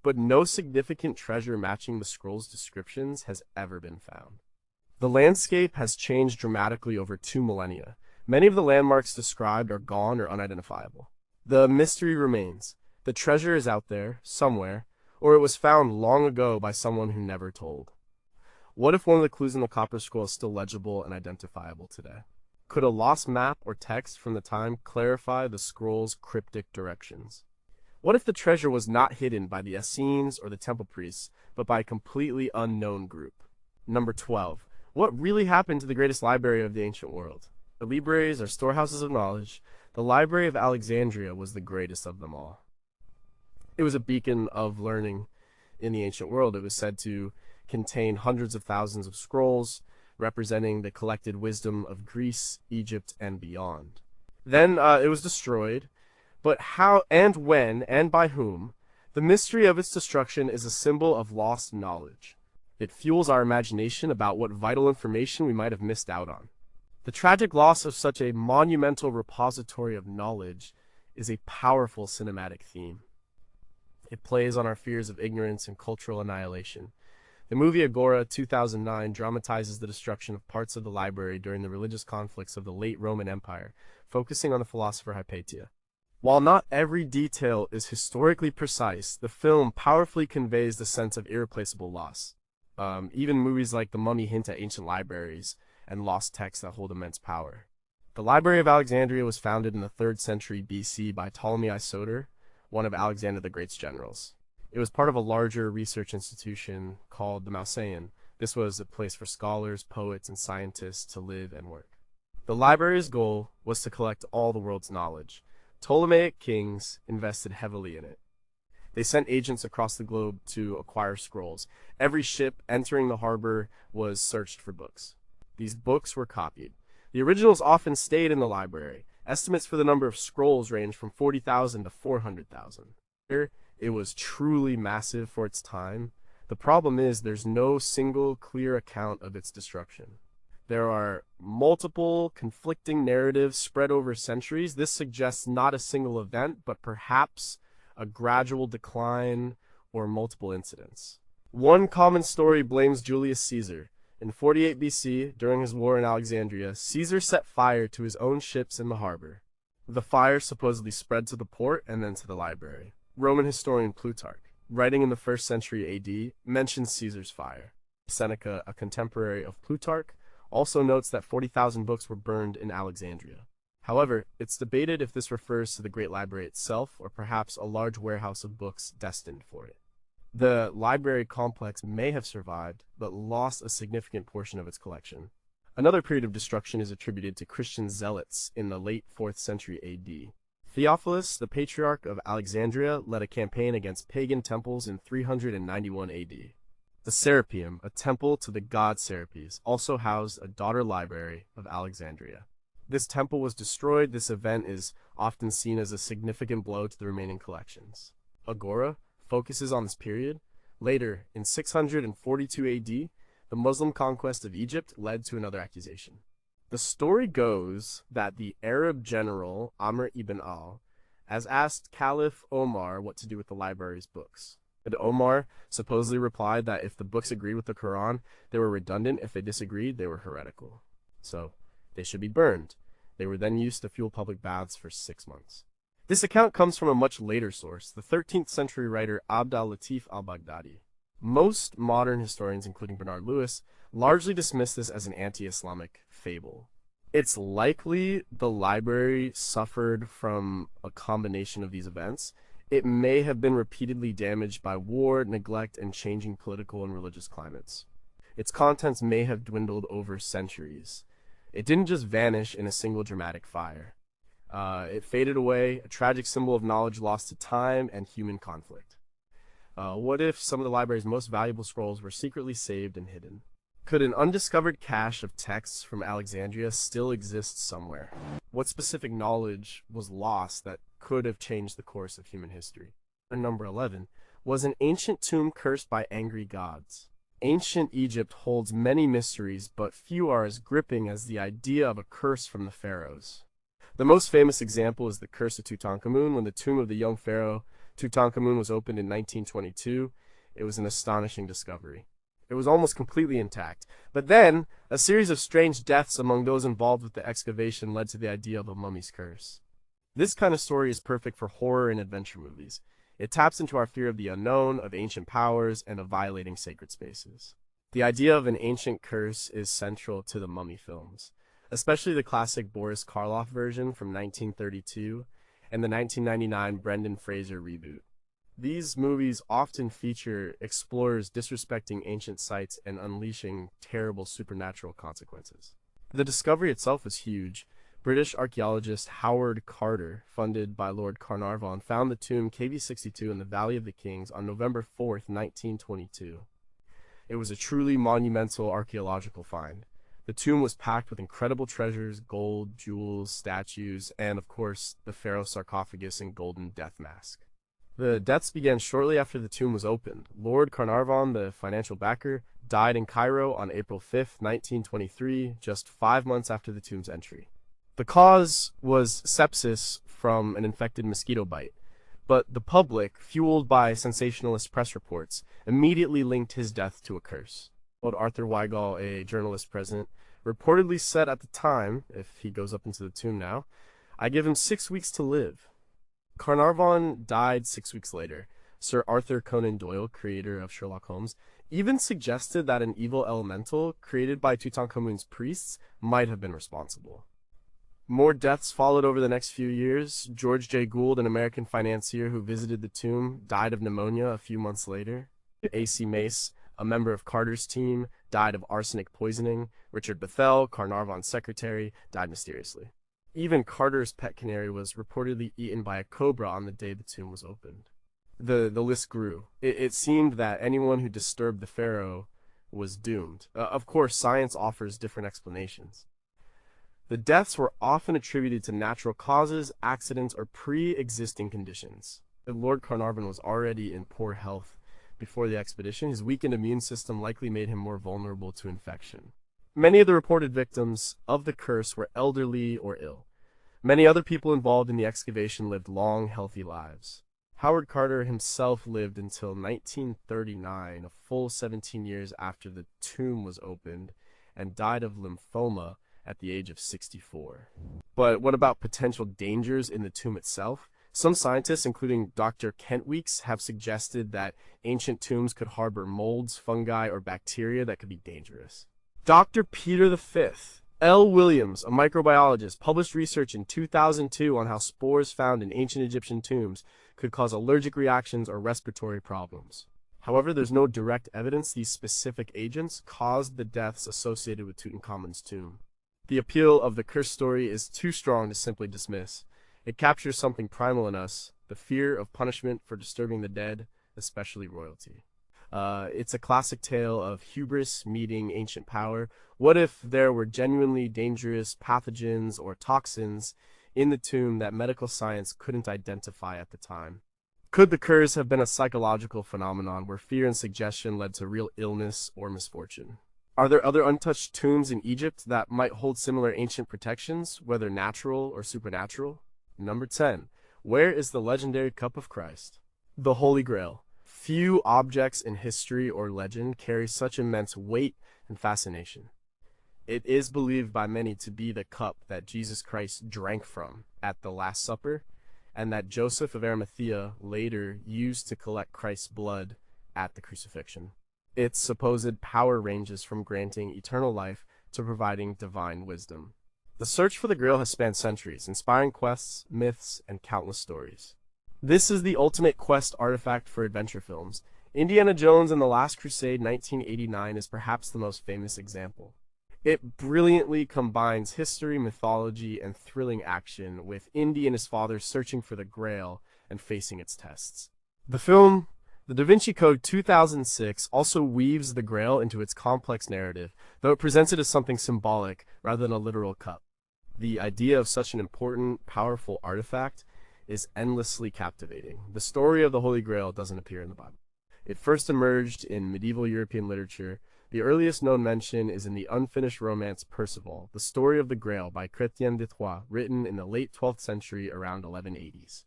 but no significant treasure matching the scroll's descriptions has ever been found. The landscape has changed dramatically over 2 millennia. Many of the landmarks described are gone or unidentifiable. The mystery remains. The treasure is out there, somewhere, or it was found long ago by someone who never told. What if one of the clues in the Copper Scroll is still legible and identifiable today? Could a lost map or text from the time clarify the scroll's cryptic directions? What if the treasure was not hidden by the Essenes or the temple priests, but by a completely unknown group? Number 12. What really happened to the greatest library of the ancient world? The libraries are storehouses of knowledge. The Library of Alexandria was the greatest of them all. It was a beacon of learning in the ancient world. It was said to contain hundreds of thousands of scrolls, representing the collected wisdom of Greece, Egypt, and beyond. Then it was destroyed, but how and when and by whom? The mystery of its destruction is a symbol of lost knowledge. It fuels our imagination about what vital information we might have missed out on. The tragic loss of such a monumental repository of knowledge is a powerful cinematic theme. It plays on our fears of ignorance and cultural annihilation. The movie Agora 2009 dramatizes the destruction of parts of the library during the religious conflicts of the late Roman Empire, focusing on the philosopher Hypatia. While not every detail is historically precise, the film powerfully conveys the sense of irreplaceable loss. Even movies like The Mummy hint at ancient libraries and lost texts that hold immense power. The Library of Alexandria was founded in the 3rd century BC by Ptolemy Isoter, one of Alexander the Great's generals. It was part of a larger research institution called the Mausoleum. This was a place for scholars, poets, and scientists to live and work. The library's goal was to collect all the world's knowledge. Ptolemaic kings invested heavily in it. They sent agents across the globe to acquire scrolls. Every ship entering the harbor was searched for books. These books were copied. The originals often stayed in the library. Estimates for the number of scrolls range from 40,000 to 400,000. It was truly massive for its time. The problem is there's no single clear account of its destruction. There are multiple conflicting narratives spread over centuries. This suggests not a single event, but perhaps a gradual decline or multiple incidents. One common story blames Julius Caesar. In 48 BC, during his war in Alexandria, Caesar set fire to his own ships in the harbor. The fire supposedly spread to the port and then to the library. Roman historian Plutarch, writing in the 1st century AD, mentions Caesar's fire. Seneca, a contemporary of Plutarch, also notes that 40,000 books were burned in Alexandria. However, it's debated if this refers to the Great Library itself or perhaps a large warehouse of books destined for it. The library complex may have survived, but lost a significant portion of its collection. Another period of destruction is attributed to Christian zealots in the late 4th century AD. Theophilus, the patriarch of Alexandria, led a campaign against pagan temples in 391 AD. The Serapeum, a temple to the god Serapis, also housed a daughter library of Alexandria. This temple was destroyed. This event is often seen as a significant blow to the remaining collections. Agora focuses on this period. Later, in 642 AD, the Muslim conquest of Egypt led to another accusation. The story goes that the Arab general Amr ibn al has asked Caliph Omar what to do with the library's books. And Omar supposedly replied that if the books agreed with the Quran, they were redundant. If they disagreed, they were heretical. So, they should be burned. They were then used to fuel public baths for 6 months. This account comes from a much later source, the 13th century writer Abd al-Latif al-Baghdadi. Most modern historians, including Bernard Lewis, largely dismiss this as an anti-Islamic fable. It's likely the library suffered from a combination of these events. It may have been repeatedly damaged by war, neglect, and changing political and religious climates. Its contents may have dwindled over centuries. It didn't just vanish in a single dramatic fire. It faded away, a tragic symbol of knowledge lost to time and human conflict. What if some of the library's most valuable scrolls were secretly saved and hidden? Could an undiscovered cache of texts from Alexandria still exist somewhere? What specific knowledge was lost that could have changed the course of human history? Number 11 was an ancient tomb cursed by angry gods. Ancient Egypt holds many mysteries, but few are as gripping as the idea of a curse from the pharaohs. The most famous example is the Curse of Tutankhamun. When the tomb of the young pharaoh Tutankhamun was opened in 1922, it was an astonishing discovery. It was almost completely intact. But then, a series of strange deaths among those involved with the excavation led to the idea of a mummy's curse. This kind of story is perfect for horror and adventure movies. It taps into our fear of the unknown, of ancient powers, and of violating sacred spaces. The idea of an ancient curse is central to the mummy films, especially the classic Boris Karloff version from 1932 and the 1999 Brendan Fraser reboot. These movies often feature explorers disrespecting ancient sites and unleashing terrible supernatural consequences. The discovery itself was huge. British archaeologist Howard Carter, funded by Lord Carnarvon, found the tomb KV62 in the Valley of the Kings on November 4, 1922. It was a truly monumental archaeological find. The tomb was packed with incredible treasures, gold, jewels, statues, and of course, the pharaoh's sarcophagus and golden death mask. The deaths began shortly after the tomb was opened. Lord Carnarvon, the financial backer, died in Cairo on April 5, 1923, just 5 months after the tomb's entry. The cause was sepsis from an infected mosquito bite, but the public, fueled by sensationalist press reports, immediately linked his death to a curse. Arthur Weigall, a journalist present, reportedly said at the time, if he goes up into the tomb now, "I give him 6 weeks to live." Carnarvon died 6 weeks later. Sir Arthur Conan Doyle, creator of Sherlock Holmes, even suggested that an evil elemental created by Tutankhamun's priests might have been responsible. More deaths followed over the next few years. George J. Gould, an American financier who visited the tomb, died of pneumonia a few months later. A.C. Mace, a member of Carter's team, died of arsenic poisoning. Richard Bethel, Carnarvon's secretary, died mysteriously. Even Carter's pet canary was reportedly eaten by a cobra on the day the tomb was opened. The list grew. It seemed that anyone who disturbed the pharaoh was doomed. Of course, science offers different explanations. The deaths were often attributed to natural causes, accidents, or pre-existing conditions. Lord Carnarvon was already in poor health before the expedition. His weakened immune system likely made him more vulnerable to infection. Many of the reported victims of the curse were elderly or ill. Many other people involved in the excavation lived long, healthy lives. Howard Carter himself lived until 1939, a full 17 years after the tomb was opened, and died of lymphoma at the age of 64. But what about potential dangers in the tomb itself? Some scientists, including Dr. Kent Weeks, have suggested that ancient tombs could harbor molds, fungi, or bacteria that could be dangerous. Dr. Peter V. L. Williams, a microbiologist, published research in 2002 on how spores found in ancient Egyptian tombs could cause allergic reactions or respiratory problems. However, there's no direct evidence these specific agents caused the deaths associated with Tutankhamun's tomb. The appeal of the curse story is too strong to simply dismiss. It captures something primal in us, the fear of punishment for disturbing the dead, especially royalty. It's a classic tale of hubris meeting ancient power. What if there were genuinely dangerous pathogens or toxins in the tomb that medical science couldn't identify at the time? Could the curse have been a psychological phenomenon where fear and suggestion led to real illness or misfortune? Are there other untouched tombs in Egypt that might hold similar ancient protections, whether natural or supernatural? Number 10. Where is the legendary Cup of Christ? The Holy Grail. Few objects in history or legend carry such immense weight and fascination. It is believed by many to be the cup that Jesus Christ drank from at the Last Supper, and that Joseph of Arimathea later used to collect Christ's blood at the crucifixion. Its supposed power ranges from granting eternal life to providing divine wisdom. The search for the Grail has spanned centuries, inspiring quests, myths, and countless stories. This is the ultimate quest artifact for adventure films. Indiana Jones and the Last Crusade 1989 is perhaps the most famous example. It brilliantly combines history, mythology, and thrilling action, with Indy and his father searching for the Grail and facing its tests. The film, The Da Vinci Code 2006, also weaves the Grail into its complex narrative, though it presents it as something symbolic rather than a literal cup. The idea of such an important, powerful artifact is endlessly captivating. The story of the Holy Grail doesn't appear in the Bible. It first emerged in medieval European literature. The earliest known mention is in the unfinished romance Percival, the story of the Grail by Chrétien de Troyes, written in the late 12th century around 1180s.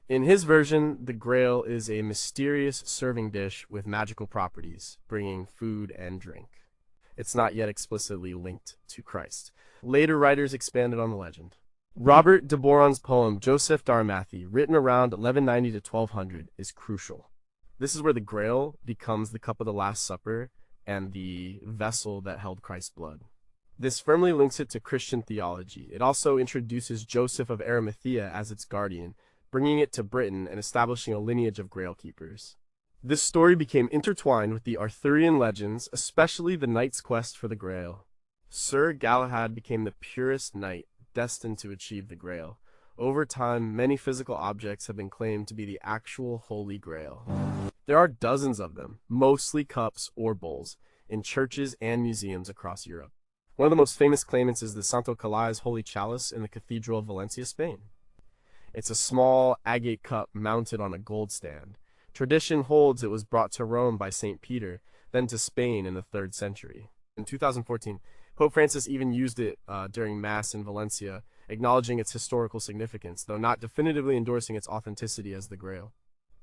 In his version, the Grail is a mysterious serving dish with magical properties, bringing food and drink. It's not yet explicitly linked to Christ. Later writers expanded on the legend. Robert de Boron's poem Joseph d'Arimathie, written around 1190 to 1200, is crucial. This is where the Grail becomes the cup of the Last Supper and the vessel that held Christ's blood. This firmly links it to Christian theology. It also introduces Joseph of Arimathea as its guardian, bringing it to Britain and establishing a lineage of Grail keepers. This story became intertwined with the Arthurian legends, especially the knight's quest for the Grail. Sir Galahad became the purest knight, destined to achieve the Grail. Over time, many physical objects have been claimed to be the actual Holy Grail. There are dozens of them, mostly cups or bowls, in churches and museums across Europe. One of the most famous claimants is the Santo Calais Holy Chalice in the Cathedral of Valencia, Spain. It's a small agate cup mounted on a gold stand. Tradition holds it was brought to Rome by St. Peter, then to Spain in the 3rd century. In 2014, Pope Francis even used it during Mass in Valencia, acknowledging its historical significance, though not definitively endorsing its authenticity as the Grail.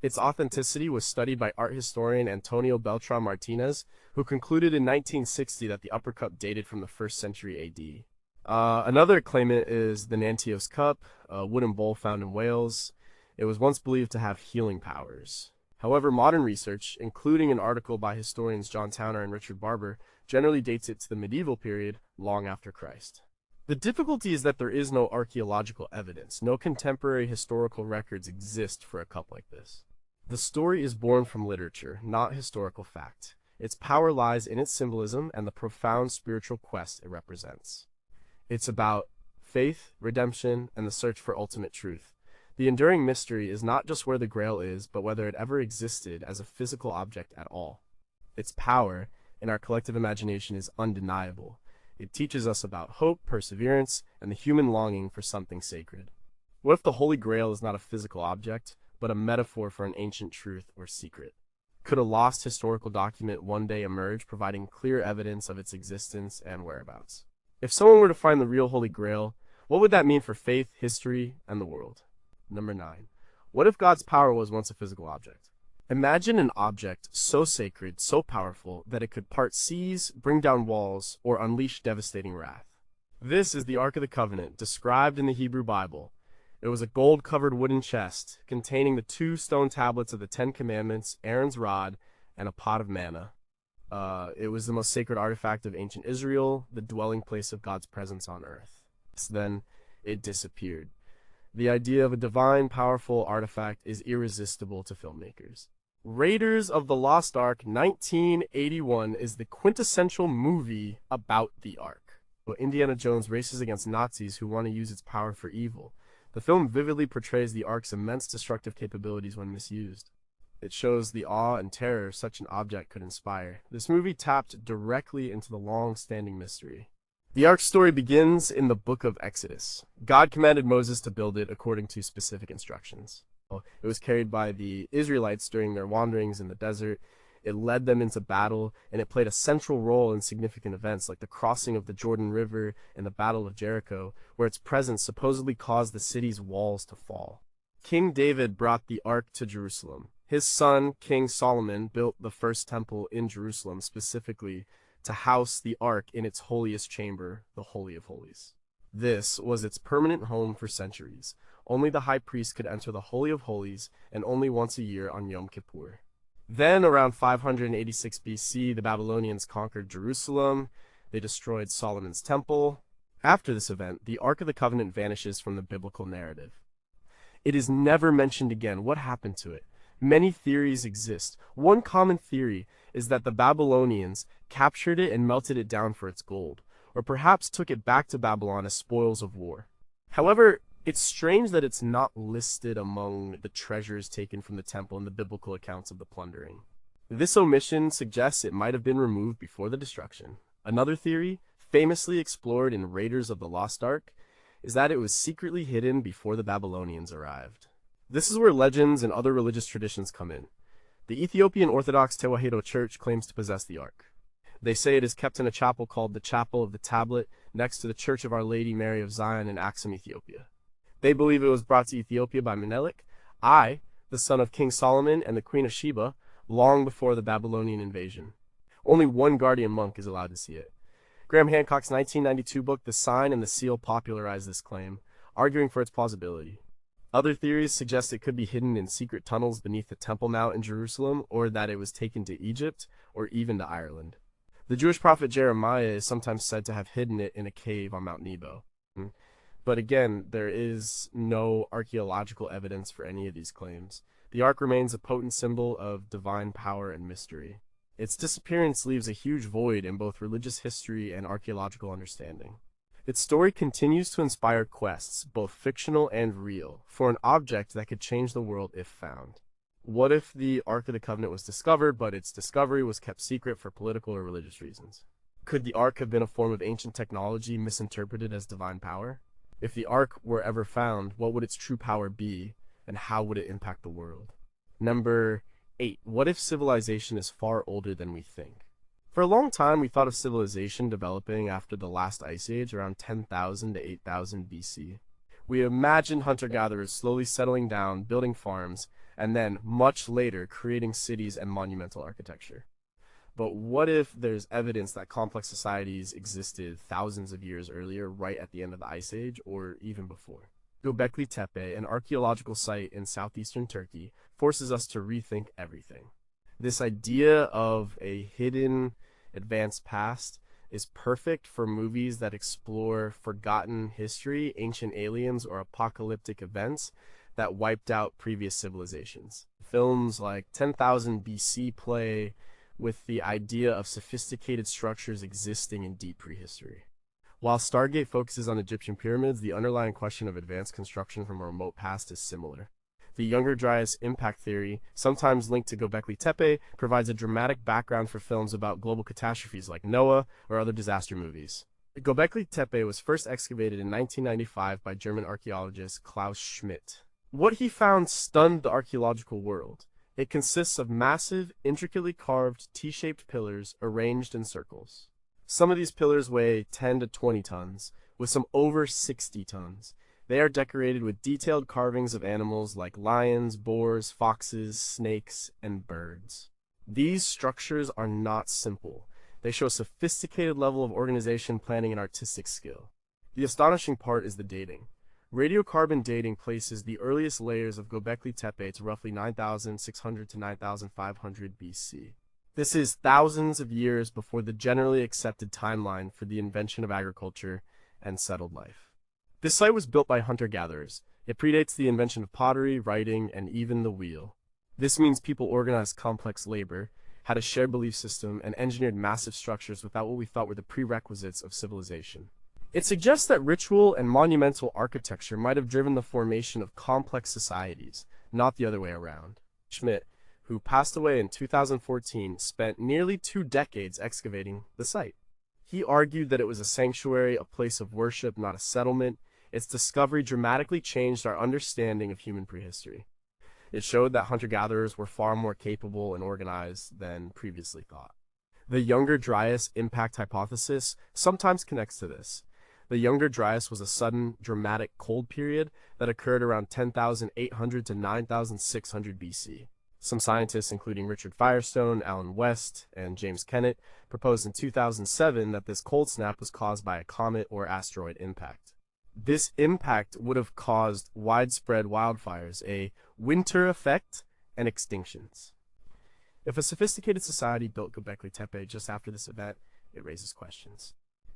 Its authenticity was studied by art historian Antonio Beltrán Martínez, who concluded in 1960 that the upper cup dated from the 1st century AD. Another claimant is the Nantios Cup, a wooden bowl found in Wales. It was once believed to have healing powers. However, modern research, including an article by historians John Towner and Richard Barber, generally dates it to the medieval period, long after Christ. The difficulty is that there is no archaeological evidence. No contemporary historical records exist for a cup like this. The story is born from literature, not historical fact. Its power lies in its symbolism and the profound spiritual quest it represents. It's about faith, redemption, and the search for ultimate truth. The enduring mystery is not just where the Grail is, but whether it ever existed as a physical object at all. Its power, in our collective imagination, is undeniable. It teaches us about hope, perseverance, and the human longing for something sacred. What if the Holy Grail is not a physical object, but a metaphor for an ancient truth or secret? Could a lost historical document one day emerge, providing clear evidence of its existence and whereabouts? If someone were to find the real Holy Grail, what would that mean for faith, history, and the world? Number 9. What if God's power was once a physical object? Imagine an object so sacred, so powerful, that it could part seas, bring down walls, or unleash devastating wrath. This is the Ark of the Covenant, described in the Hebrew Bible. It was a gold-covered wooden chest, containing the 2 stone tablets of the 10 Commandments, Aaron's rod, and a pot of manna. It was the most sacred artifact of ancient Israel, the dwelling place of God's presence on earth. Then it disappeared. The idea of a divine, powerful artifact is irresistible to filmmakers. Raiders of the Lost Ark 1981 is the quintessential movie about the Ark. Indiana Jones races against Nazis who want to use its power for evil. The film vividly portrays the Ark's immense destructive capabilities when misused. It shows the awe and terror such an object could inspire. This movie tapped directly into the long-standing mystery. The Ark's story begins in the book of Exodus. God commanded Moses to build it according to specific instructions. It was carried by the Israelites during their wanderings in the desert. It led them into battle, and it played a central role in significant events like the crossing of the Jordan River and the Battle of Jericho, where its presence supposedly caused the city's walls to fall. King David brought the Ark to Jerusalem. His son, King Solomon, built the first temple in Jerusalem specifically to house the Ark in its holiest chamber, the Holy of Holies. This was its permanent home for centuries. Only the high priest could enter the Holy of Holies, and only once a year on Yom Kippur. Then, around 586 BC, the Babylonians conquered Jerusalem. They destroyed Solomon's temple. After this event, the Ark of the Covenant vanishes from the biblical narrative. It is never mentioned again. What happened to it? Many theories exist. One common theory is that the Babylonians captured it and melted it down for its gold, or perhaps took it back to Babylon as spoils of war. However, it's strange that it's not listed among the treasures taken from the temple in the biblical accounts of the plundering. This omission suggests it might have been removed before the destruction. Another theory, famously explored in Raiders of the Lost Ark, is that it was secretly hidden before the Babylonians arrived. This is where legends and other religious traditions come in. The Ethiopian Orthodox Tewahedo Church claims to possess the Ark. They say it is kept in a chapel called the Chapel of the Tablet, next to the Church of Our Lady Mary of Zion in Axum, Ethiopia. They believe it was brought to Ethiopia by Menelik I, the son of King Solomon and the Queen of Sheba, long before the Babylonian invasion. Only one guardian monk is allowed to see it. Graham Hancock's 1992 book, The Sign and the Seal, popularized this claim, arguing for its plausibility. Other theories suggest it could be hidden in secret tunnels beneath the Temple Mount in Jerusalem, or that it was taken to Egypt, or even to Ireland. The Jewish prophet Jeremiah is sometimes said to have hidden it in a cave on Mount Nebo. But again, there is no archaeological evidence for any of these claims. The Ark remains a potent symbol of divine power and mystery. Its disappearance leaves a huge void in both religious history and archaeological understanding. Its story continues to inspire quests, both fictional and real, for an object that could change the world if found. What if the Ark of the Covenant was discovered, but its discovery was kept secret for political or religious reasons? Could the Ark have been a form of ancient technology misinterpreted as divine power? If the Ark were ever found, what would its true power be, and how would it impact the world? Number 8. What if civilization is far older than we think? For a long time, we thought of civilization developing after the last ice age around 10,000 to 8,000 BC. We imagined hunter-gatherers slowly settling down, building farms, and then, much later, creating cities and monumental architecture. But what if there's evidence that complex societies existed thousands of years earlier, right at the end of the Ice Age, or even before? Göbekli Tepe, an archaeological site in southeastern Turkey, forces us to rethink everything. This idea of a hidden, advanced past is perfect for movies that explore forgotten history, ancient aliens, or apocalyptic events that wiped out previous civilizations. Films like 10,000 BC play with the idea of sophisticated structures existing in deep prehistory. While Stargate focuses on Egyptian pyramids, the underlying question of advanced construction from a remote past is similar. The Younger Dryas impact theory, sometimes linked to Göbekli Tepe, provides a dramatic background for films about global catastrophes like Noah or other disaster movies. Göbekli Tepe was first excavated in 1995 by German archaeologist Klaus Schmidt. What he found stunned the archaeological world. It consists of massive, intricately carved T-shaped pillars arranged in circles. Some of these pillars weigh 10 to 20 tons, with some over 60 tons. They are decorated with detailed carvings of animals like lions, boars, foxes, snakes, and birds. These structures are not simple. They show a sophisticated level of organization, planning, and artistic skill. The astonishing part is the dating. Radiocarbon dating places the earliest layers of Göbekli Tepe to roughly 9,600 to 9,500 BC. This is thousands of years before the generally accepted timeline for the invention of agriculture and settled life. This site was built by hunter-gatherers. It predates the invention of pottery, writing, and even the wheel. This means people organized complex labor, had a shared belief system, and engineered massive structures without what we thought were the prerequisites of civilization. It suggests that ritual and monumental architecture might have driven the formation of complex societies, not the other way around. Schmidt, who passed away in 2014, spent nearly 2 decades excavating the site. He argued that it was a sanctuary, a place of worship, not a settlement. Its discovery dramatically changed our understanding of human prehistory. It showed that hunter-gatherers were far more capable and organized than previously thought. The Younger Dryas impact hypothesis sometimes connects to this. The Younger Dryas was a sudden, dramatic cold period that occurred around 10,800 to 9,600 BC. Some scientists, including Richard Firestone, Alan West, and James Kennett, proposed in 2007 that this cold snap was caused by a comet or asteroid impact. This impact would have caused widespread wildfires, a winter effect, and extinctions. If a sophisticated society built Göbekli Tepe just after this event, it raises questions.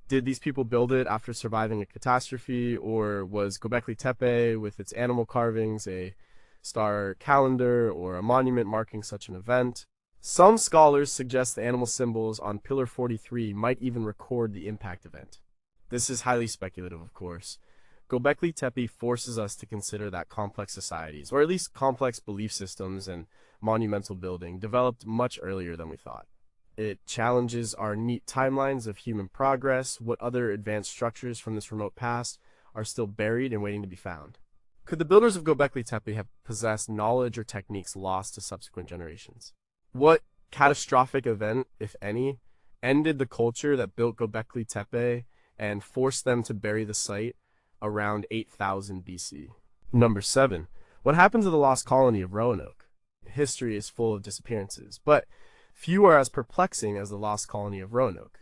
Did these people build it after surviving a catastrophe, or was Göbekli Tepe, with its animal carvings, a star calendar or a monument marking such an event? Some scholars suggest the animal symbols on Pillar 43 might even record the impact event. This is highly speculative, of course. Göbekli Tepe forces us to consider that complex societies, or at least complex belief systems and monumental building, developed much earlier than we thought. It challenges our neat timelines of human progress. What other advanced structures from this remote past are still buried and waiting to be found? Could the builders of Göbekli Tepe have possessed knowledge or techniques lost to subsequent generations? What catastrophic event, if any, ended the culture that built Göbekli Tepe and forced them to bury the site around 8000 BC? Number 7. What happened to the lost colony of Roanoke? History is full of disappearances, but few are as perplexing as the lost colony of Roanoke.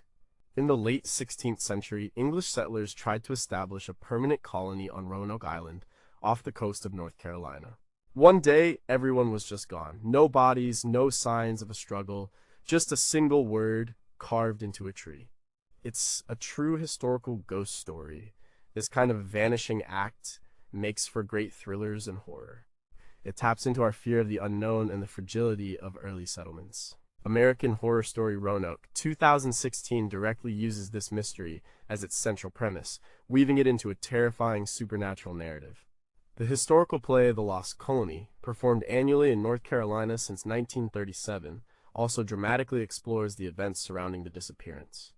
In the late 16th century, English settlers tried to establish a permanent colony on Roanoke Island off the coast of North Carolina. One day, everyone was just gone. No bodies, no signs of a struggle, just a single word carved into a tree. It's a true historical ghost story. This kind of vanishing act makes for great thrillers and horror. It taps into our fear of the unknown and the fragility of early settlements. American Horror Story Roanoke 2016 directly uses this mystery as its central premise, weaving it into a terrifying supernatural narrative. The historical play The Lost Colony, performed annually in North Carolina since 1937, also dramatically explores the events surrounding the disappearance.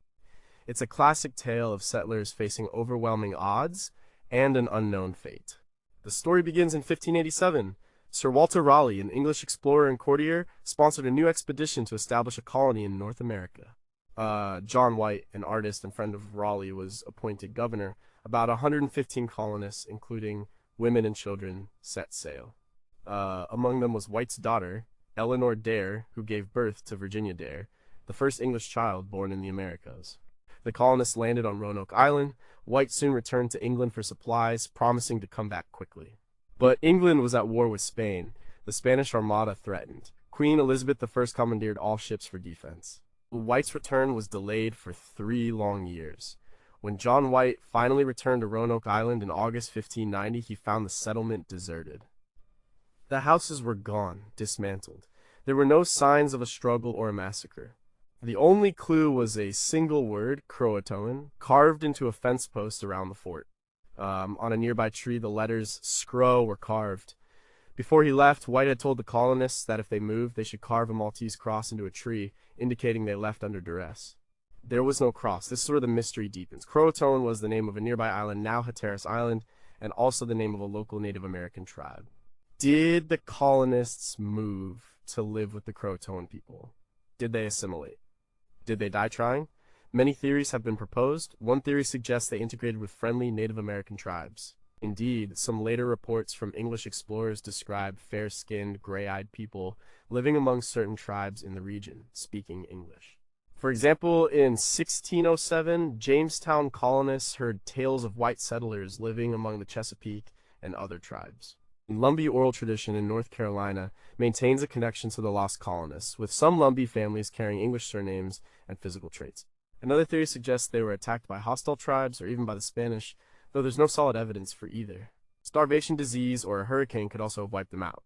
It's a classic tale of settlers facing overwhelming odds and an unknown fate. The story begins in 1587. Sir Walter Raleigh, an English explorer and courtier, sponsored a new expedition to establish a colony in North America. John White, an artist and friend of Raleigh, was appointed governor. About 115 colonists, including women and children, set sail. Among them was White's daughter, Eleanor Dare, who gave birth to Virginia Dare, the first English child born in the Americas. The colonists landed on Roanoke Island. White soon returned to England for supplies, promising to come back quickly. But England was at war with Spain. The Spanish Armada threatened. Queen Elizabeth I commandeered all ships for defense. White's return was delayed for 3 long years. When John White finally returned to Roanoke Island in August 1590, he found the settlement deserted. The houses were gone, dismantled. There were no signs of a struggle or a massacre. The only clue was a single word, Croatoan, carved into a fence post around the fort. On a nearby tree, the letters Scro were carved. Before he left, White had told the colonists that if they moved, they should carve a Maltese cross into a tree, indicating they left under duress. There was no cross. This is where the mystery deepens. Croatoan was the name of a nearby island, now Hatteras Island, and also the name of a local Native American tribe. Did the colonists move to live with the Croatoan people? Did they assimilate? Did they die trying? Many theories have been proposed. One theory suggests they integrated with friendly Native American tribes. Indeed, some later reports from English explorers describe fair-skinned, gray-eyed people living among certain tribes in the region, speaking English. For example, in 1607, Jamestown colonists heard tales of white settlers living among the Chesapeake and other tribes. Lumbee oral tradition in North Carolina maintains a connection to the lost colonists, with some Lumbee families carrying English surnames and physical traits. Another theory suggests they were attacked by hostile tribes or even by the Spanish, though there's no solid evidence for either. Starvation, disease, or a hurricane could also have wiped them out.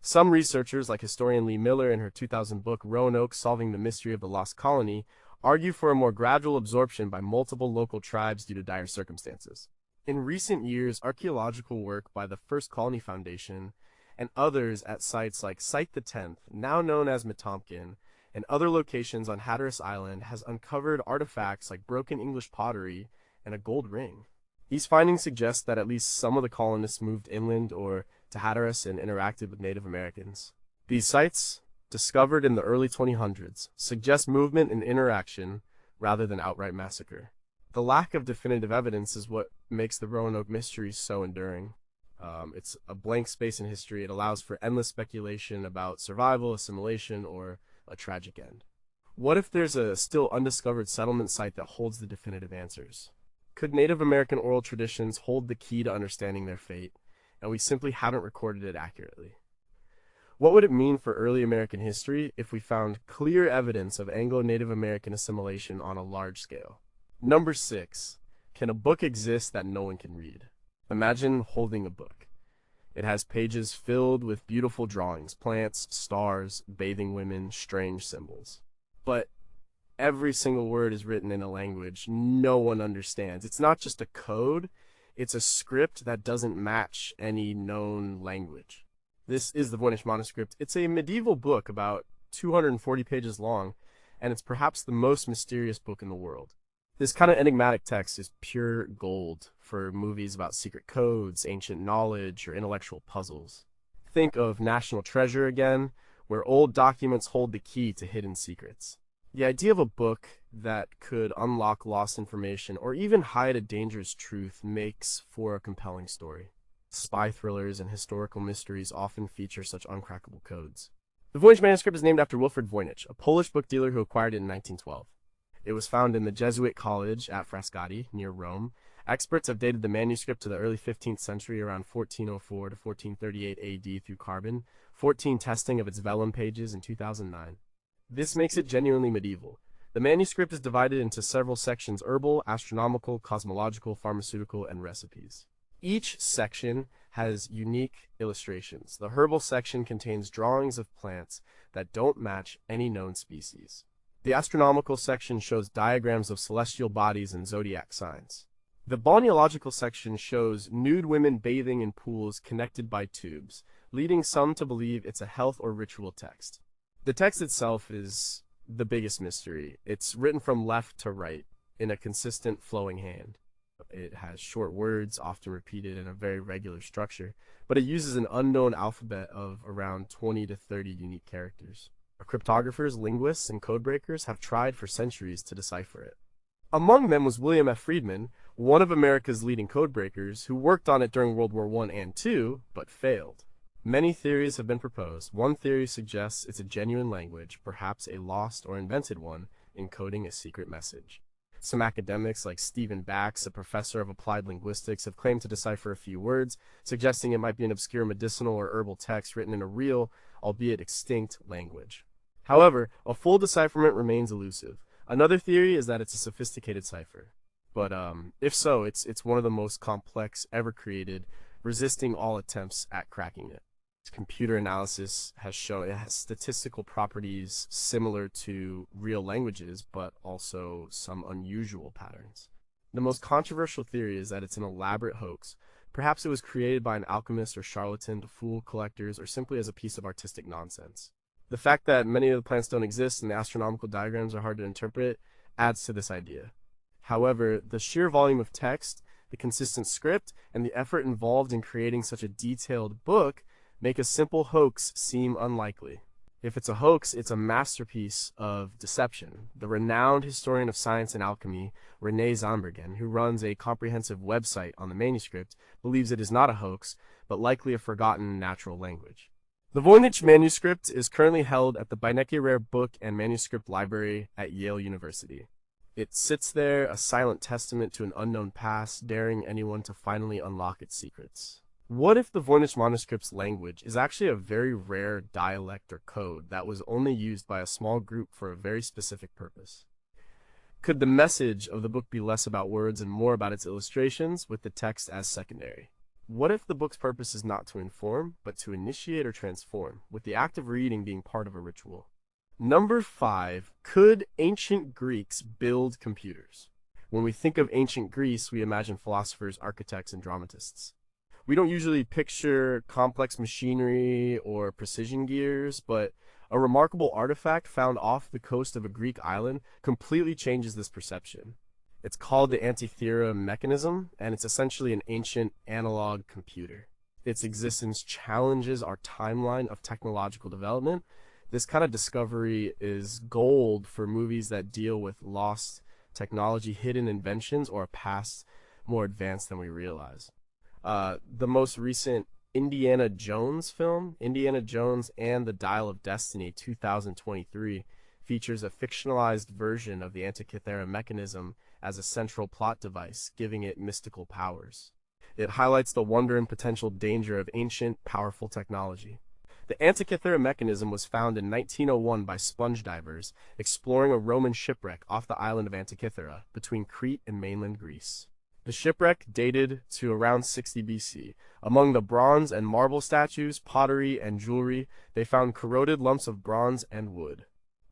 Some researchers, like historian Lee Miller in her 2000 book Roanoke Solving the Mystery of the Lost Colony, argue for a more gradual absorption by multiple local tribes due to dire circumstances. In recent years, archaeological work by the First Colony Foundation and others at sites like Site the 10th, now known as Metomkin, and other locations on Hatteras Island has uncovered artifacts like broken English pottery and a gold ring. These findings suggest that at least some of the colonists moved inland or to Hatteras and interacted with Native Americans. These sites, discovered in the early 2000s, suggest movement and interaction rather than outright massacre. The lack of definitive evidence is what makes the Roanoke mystery so enduring. It's a blank space in history. It allows for endless speculation about survival, assimilation, or a tragic end. What if there's a still undiscovered settlement site that holds the definitive answers? Could Native American oral traditions hold the key to understanding their fate, and we simply haven't recorded it accurately? What would it mean for early American history if we found clear evidence of Anglo-Native American assimilation on a large scale? Number 6. Can a book exist that no one can read? Imagine holding a book. It has pages filled with beautiful drawings, plants, stars, bathing women, strange symbols. But every single word is written in a language no one understands. It's not just a code, it's a script that doesn't match any known language. This is the Voynich manuscript. It's a medieval book about 240 pages long, and it's perhaps the most mysterious book in the world. This kind of enigmatic text is pure gold for movies about secret codes, ancient knowledge, or intellectual puzzles. Think of National Treasure again, where old documents hold the key to hidden secrets. The idea of a book that could unlock lost information or even hide a dangerous truth makes for a compelling story. Spy thrillers and historical mysteries often feature such uncrackable codes. The Voynich manuscript is named after Wilfrid Voynich, a Polish book dealer who acquired it in 1912. It was found in the Jesuit college at Frascati, near Rome. Experts have dated the manuscript to the early 15th century, around 1404 to 1438 AD through carbon, 14 testing of its vellum pages in 2009. This makes it genuinely medieval. The manuscript is divided into several sections: herbal, astronomical, cosmological, pharmaceutical, and recipes. Each section has unique illustrations. The herbal section contains drawings of plants that don't match any known species. The astronomical section shows diagrams of celestial bodies and zodiac signs. The balneological section shows nude women bathing in pools connected by tubes, leading some to believe it's a health or ritual text. The text itself is the biggest mystery. It's written from left to right in a consistent flowing hand. It has short words, often repeated in a very regular structure, but it uses an unknown alphabet of around 20 to 30 unique characters. Cryptographers, linguists, and codebreakers have tried for centuries to decipher it. Among them was William F. Friedman, one of America's leading codebreakers, who worked on it during World War I and II, but failed. Many theories have been proposed. One theory suggests it's a genuine language, perhaps a lost or invented one, encoding a secret message. Some academics, like Stephen Bax, a professor of applied linguistics, have claimed to decipher a few words, suggesting it might be an obscure medicinal or herbal text written in a real, albeit extinct, language. However, a full decipherment remains elusive. Another theory is that it's a sophisticated cipher. But if so, it's one of the most complex ever created, resisting all attempts at cracking it. Computer analysis has shown it has statistical properties similar to real languages, but also some unusual patterns. The most controversial theory is that it's an elaborate hoax. Perhaps it was created by an alchemist or charlatan to fool collectors, or simply as a piece of artistic nonsense. The fact that many of the plants don't exist and the astronomical diagrams are hard to interpret adds to this idea. However, the sheer volume of text, the consistent script, and the effort involved in creating such a detailed book make a simple hoax seem unlikely. If it's a hoax, it's a masterpiece of deception. The renowned historian of science and alchemy, René Zombergen, who runs a comprehensive website on the manuscript, believes it is not a hoax, but likely a forgotten natural language. The Voynich manuscript is currently held at the Beinecke Rare Book and Manuscript Library at Yale University. It sits there, a silent testament to an unknown past, daring anyone to finally unlock its secrets. What if the Voynich manuscript's language is actually a very rare dialect or code that was only used by a small group for a very specific purpose? Could the message of the book be less about words and more about its illustrations, with the text as secondary? What if the book's purpose is not to inform, but to initiate or transform, with the act of reading being part of a ritual? Number 5, could ancient Greeks build computers? When we think of ancient Greece, we imagine philosophers, architects, and dramatists. We don't usually picture complex machinery or precision gears, but a remarkable artifact found off the coast of a Greek island completely changes this perception. It's called the Thera mechanism, and it's essentially an ancient analog computer. Its existence challenges our timeline of technological development. This kind of discovery is gold for movies that deal with lost technology, hidden inventions, or a past more advanced than we realize. The most recent Indiana Jones film, Indiana Jones and the Dial of Destiny 2023, features a fictionalized version of the Antikythera mechanism as a central plot device, giving it mystical powers. It highlights the wonder and potential danger of ancient, powerful technology. The Antikythera mechanism was found in 1901 by sponge divers exploring a Roman shipwreck off the island of Antikythera between Crete and mainland Greece. The shipwreck dated to around 60 BC. Among the bronze and marble statues, pottery, and jewelry, they found corroded lumps of bronze and wood.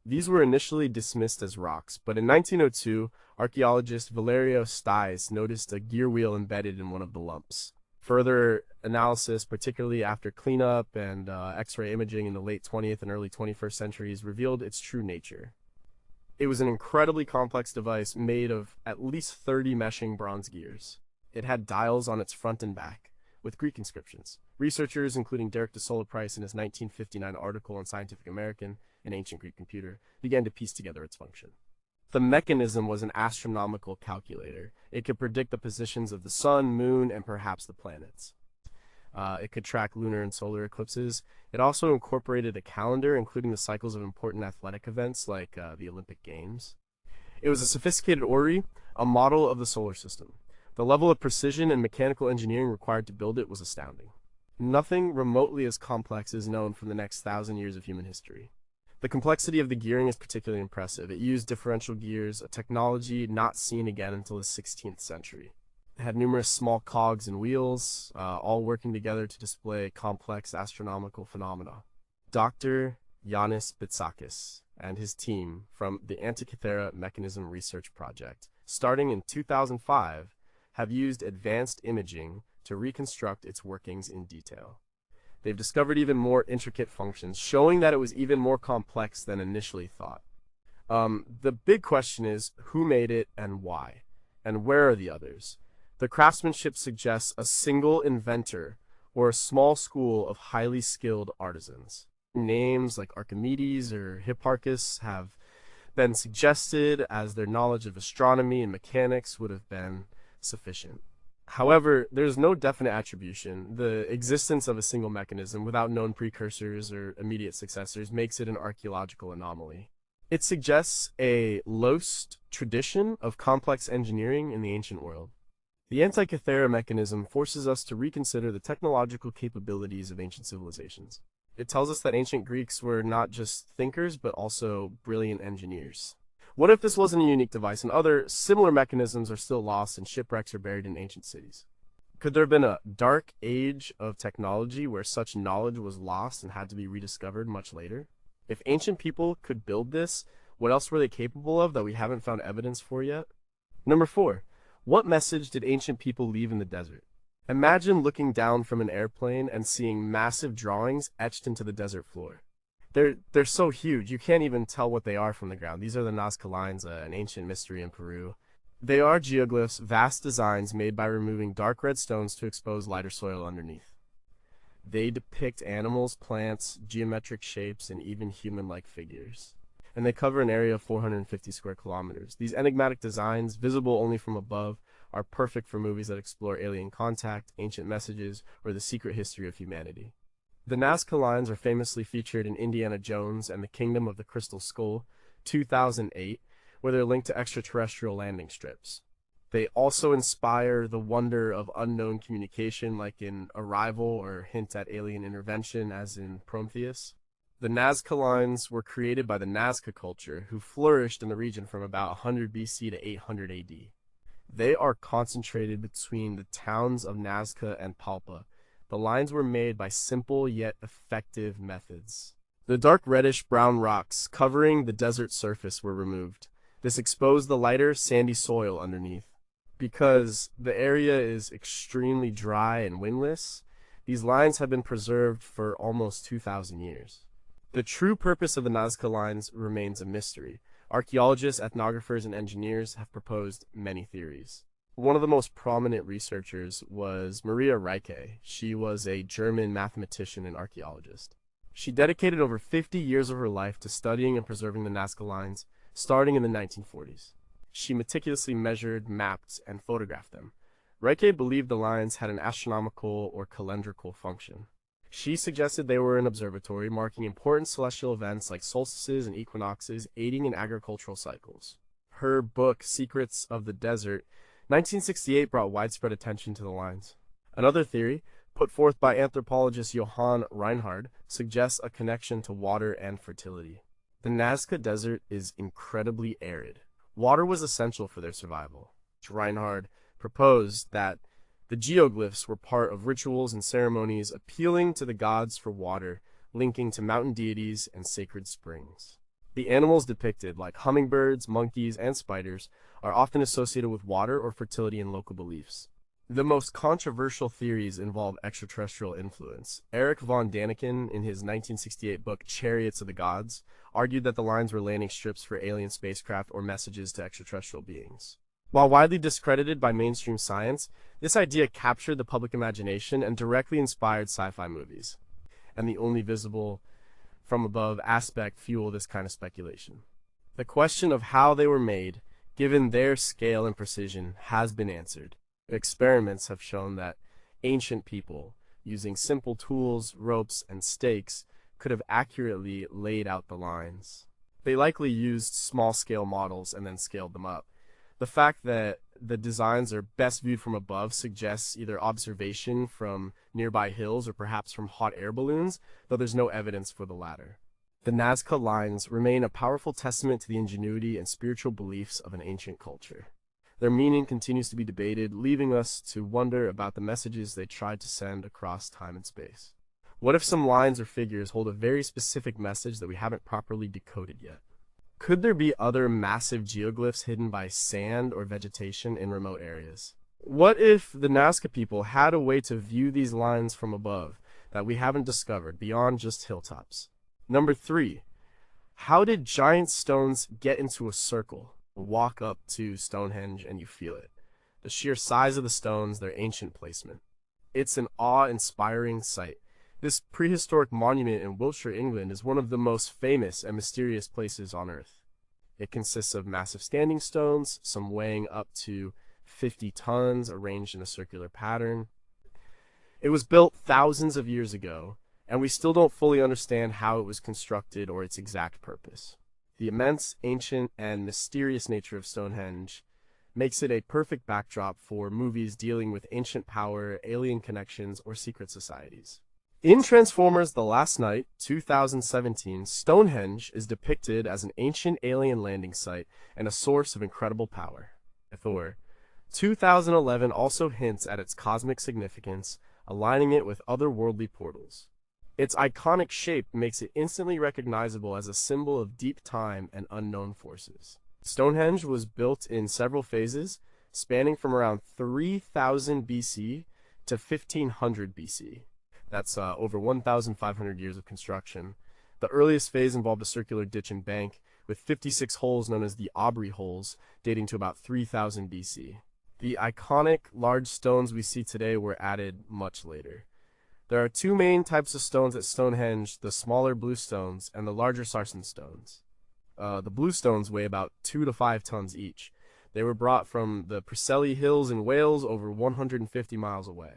These were initially dismissed as rocks, but in 1902, archaeologist Valerio Stais noticed a gear wheel embedded in one of the lumps. Further analysis, particularly after cleanup and X-ray imaging in the late 20th and early 21st centuries, revealed its true nature. It was an incredibly complex device made of at least 30 meshing bronze gears. It had dials on its front and back, with Greek inscriptions. Researchers, including Derek de Sola Price in his 1959 article in Scientific American, An Ancient Greek Computer, began to piece together its function. The mechanism was an astronomical calculator. It could predict the positions of the sun, moon, and perhaps the planets. It could track lunar and solar eclipses. It also incorporated a calendar, including the cycles of important athletic events like the Olympic Games. It was a sophisticated orrery, a model of the solar system. The level of precision and mechanical engineering required to build it was astounding. Nothing remotely as complex is known from the next 1,000 years of human history. The complexity of the gearing is particularly impressive. It used differential gears, a technology not seen again until the 16th century. It had numerous small cogs and wheels, all working together to display complex astronomical phenomena. Dr. Yanis Bitsakis and his team from the Antikythera Mechanism Research Project, starting in 2005, have used advanced imaging to reconstruct its workings in detail. They've discovered even more intricate functions, showing that it was even more complex than initially thought. The big question is, who made it and why? And where are the others? The craftsmanship suggests a single inventor or a small school of highly skilled artisans. Names like Archimedes or Hipparchus have been suggested, as their knowledge of astronomy and mechanics would have been sufficient. However, there's no definite attribution. The existence of a single mechanism without known precursors or immediate successors makes it an archaeological anomaly. It suggests a lost tradition of complex engineering in the ancient world. The Antikythera mechanism forces us to reconsider the technological capabilities of ancient civilizations. It tells us that ancient Greeks were not just thinkers, but also brilliant engineers. What if this wasn't a unique device and other similar mechanisms are still lost and shipwrecks are buried in ancient cities? Could there have been a dark age of technology where such knowledge was lost and had to be rediscovered much later? If ancient people could build this, what else were they capable of that we haven't found evidence for yet? Number 4. What message did ancient people leave in the desert? Imagine looking down from an airplane and seeing massive drawings etched into the desert floor. They're so huge, you can't even tell what they are from the ground. These are the Nazca lines, an ancient mystery in Peru. They are geoglyphs, vast designs made by removing dark red stones to expose lighter soil underneath. They depict animals, plants, geometric shapes, and even human-like figures. And they cover an area of 450 square kilometers. These enigmatic designs, visible only from above, are perfect for movies that explore alien contact, ancient messages, or the secret history of humanity. The Nazca lines are famously featured in Indiana Jones and the Kingdom of the Crystal Skull, 2008, where they're linked to extraterrestrial landing strips. They also inspire the wonder of unknown communication, like in Arrival, or hint at alien intervention, as in Prometheus. The Nazca lines were created by the Nazca culture, who flourished in the region from about 100 BC to 800 AD. They are concentrated between the towns of Nazca and Palpa. The lines were made by simple yet effective methods. The dark reddish-brown rocks covering the desert surface were removed. This exposed the lighter, sandy soil underneath. Because the area is extremely dry and windless, these lines have been preserved for almost 2,000 years. The true purpose of the Nazca lines remains a mystery. Archaeologists, ethnographers, and engineers have proposed many theories. One of the most prominent researchers was Maria Ricke. She was a German mathematician and archaeologist. She dedicated over 50 years of her life to studying and preserving the Nazca lines, starting in the 1940s. She meticulously measured, mapped, and photographed them. Ricke believed the lines had an astronomical or calendrical function. She suggested they were an observatory, marking important celestial events like solstices and equinoxes, aiding in agricultural cycles. Her book, Secrets of the Desert, 1968, brought widespread attention to the lines. Another theory, put forth by anthropologist Johann Reinhard, suggests a connection to water and fertility. The Nazca Desert is incredibly arid. Water was essential for their survival. Reinhard proposed that the geoglyphs were part of rituals and ceremonies appealing to the gods for water, linking to mountain deities and sacred springs. The animals depicted, like hummingbirds, monkeys, and spiders, are often associated with water or fertility in local beliefs. The most controversial theories involve extraterrestrial influence. Erich von Daniken, in his 1968 book Chariots of the Gods, argued that the lines were landing strips for alien spacecraft or messages to extraterrestrial beings. While widely discredited by mainstream science, this idea captured the public imagination and directly inspired sci-fi movies. And the only visible from above aspect fuel this kind of speculation. The question of how they were made, given their scale and precision, has been answered. Experiments have shown that ancient people, using simple tools, ropes, and stakes, could have accurately laid out the lines. They likely used small-scale models and then scaled them up. The fact that the designs are best viewed from above suggests either observation from nearby hills or perhaps from hot air balloons, though there's no evidence for the latter. The Nazca lines remain a powerful testament to the ingenuity and spiritual beliefs of an ancient culture. Their meaning continues to be debated, leaving us to wonder about the messages they tried to send across time and space. What if some lines or figures hold a very specific message that we haven't properly decoded yet? Could there be other massive geoglyphs hidden by sand or vegetation in remote areas? What if the Nazca people had a way to view these lines from above that we haven't discovered beyond just hilltops? Number 3. How did giant stones get into a circle? Walk up to Stonehenge and you feel it. The sheer size of the stones, their ancient placement. It's an awe-inspiring sight. This prehistoric monument in Wiltshire, England, is one of the most famous and mysterious places on Earth. It consists of massive standing stones, some weighing up to 50 tons, arranged in a circular pattern. It was built thousands of years ago, and we still don't fully understand how it was constructed or its exact purpose. The immense, ancient, and mysterious nature of Stonehenge makes it a perfect backdrop for movies dealing with ancient power, alien connections, or secret societies. In Transformers: The Last Knight, 2017, Stonehenge is depicted as an ancient alien landing site and a source of incredible power. Thor, 2011 also hints at its cosmic significance, aligning it with otherworldly portals. Its iconic shape makes it instantly recognizable as a symbol of deep time and unknown forces. Stonehenge was built in several phases, spanning from around 3000 BC to 1500 BC. That's over 1,500 years of construction. The earliest phase involved a circular ditch and bank, with 56 holes known as the Aubrey holes, dating to about 3000 BC. The iconic large stones we see today were added much later. There are two main types of stones at Stonehenge, the smaller blue stones and the larger sarsen stones. The blue stones weigh about 2 to 5 tons each. They were brought from the Preseli Hills in Wales over 150 miles away.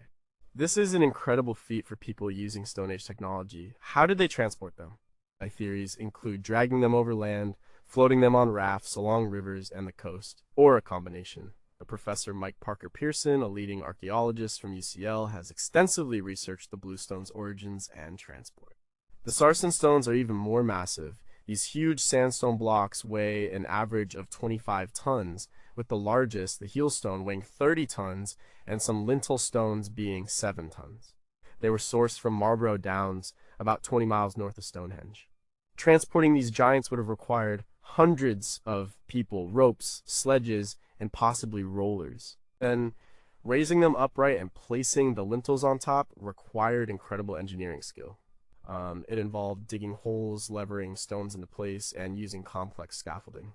This is an incredible feat for people using Stone Age technology. How did they transport them? My theories include dragging them over land, floating them on rafts along rivers and the coast, or a combination. Professor Mike Parker Pearson, a leading archaeologist from UCL, has extensively researched the blue stones' origins and transport. The sarsen stones are even more massive. These huge sandstone blocks weigh an average of 25 tons, with the largest, the heel stone, weighing 30 tons, and some lintel stones being 7 tons. They were sourced from Marlborough Downs, about 20 miles north of Stonehenge. Transporting these giants would have required hundreds of people, ropes, sledges, and possibly rollers. Then, raising them upright and placing the lintels on top required incredible engineering skill. It involved digging holes, levering stones into place, and using complex scaffolding.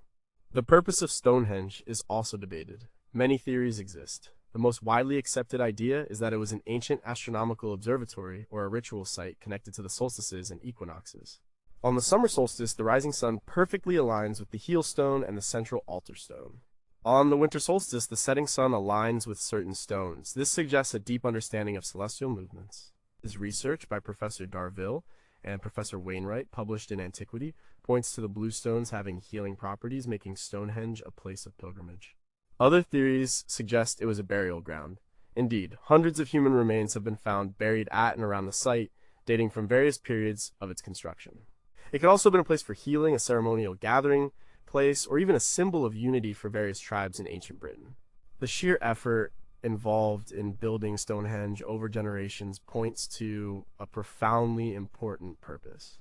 The purpose of Stonehenge is also debated. Many theories exist. The most widely accepted idea is that it was an ancient astronomical observatory or a ritual site connected to the solstices and equinoxes. On the summer solstice, the rising sun perfectly aligns with the heel stone and the central altar stone. On the winter solstice, the setting sun aligns with certain stones. This suggests a deep understanding of celestial movements. His research by Professor Darville and Professor Wainwright, published in Antiquity, points to the blue stones having healing properties, making Stonehenge a place of pilgrimage. Other theories suggest it was a burial ground. Indeed, hundreds of human remains have been found buried at and around the site, dating from various periods of its construction. It could also have been a place for healing, a ceremonial gathering place, or even a symbol of unity for various tribes in ancient Britain. The sheer effort involved in building Stonehenge over generations points to a profoundly important purpose.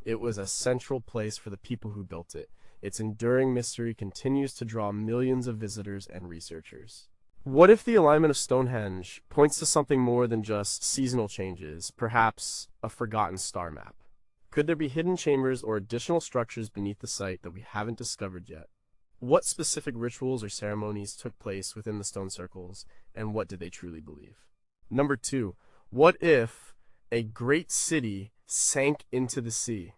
It was a central place for the people who built it. Its enduring mystery continues to draw millions of visitors and researchers. What if the alignment of Stonehenge points to something more than just seasonal changes, perhaps a forgotten star map? Could there be hidden chambers or additional structures beneath the site that we haven't discovered yet? What specific rituals or ceremonies took place within the stone circles, and what did they truly believe? Number 2, what if a great city sank into the sea?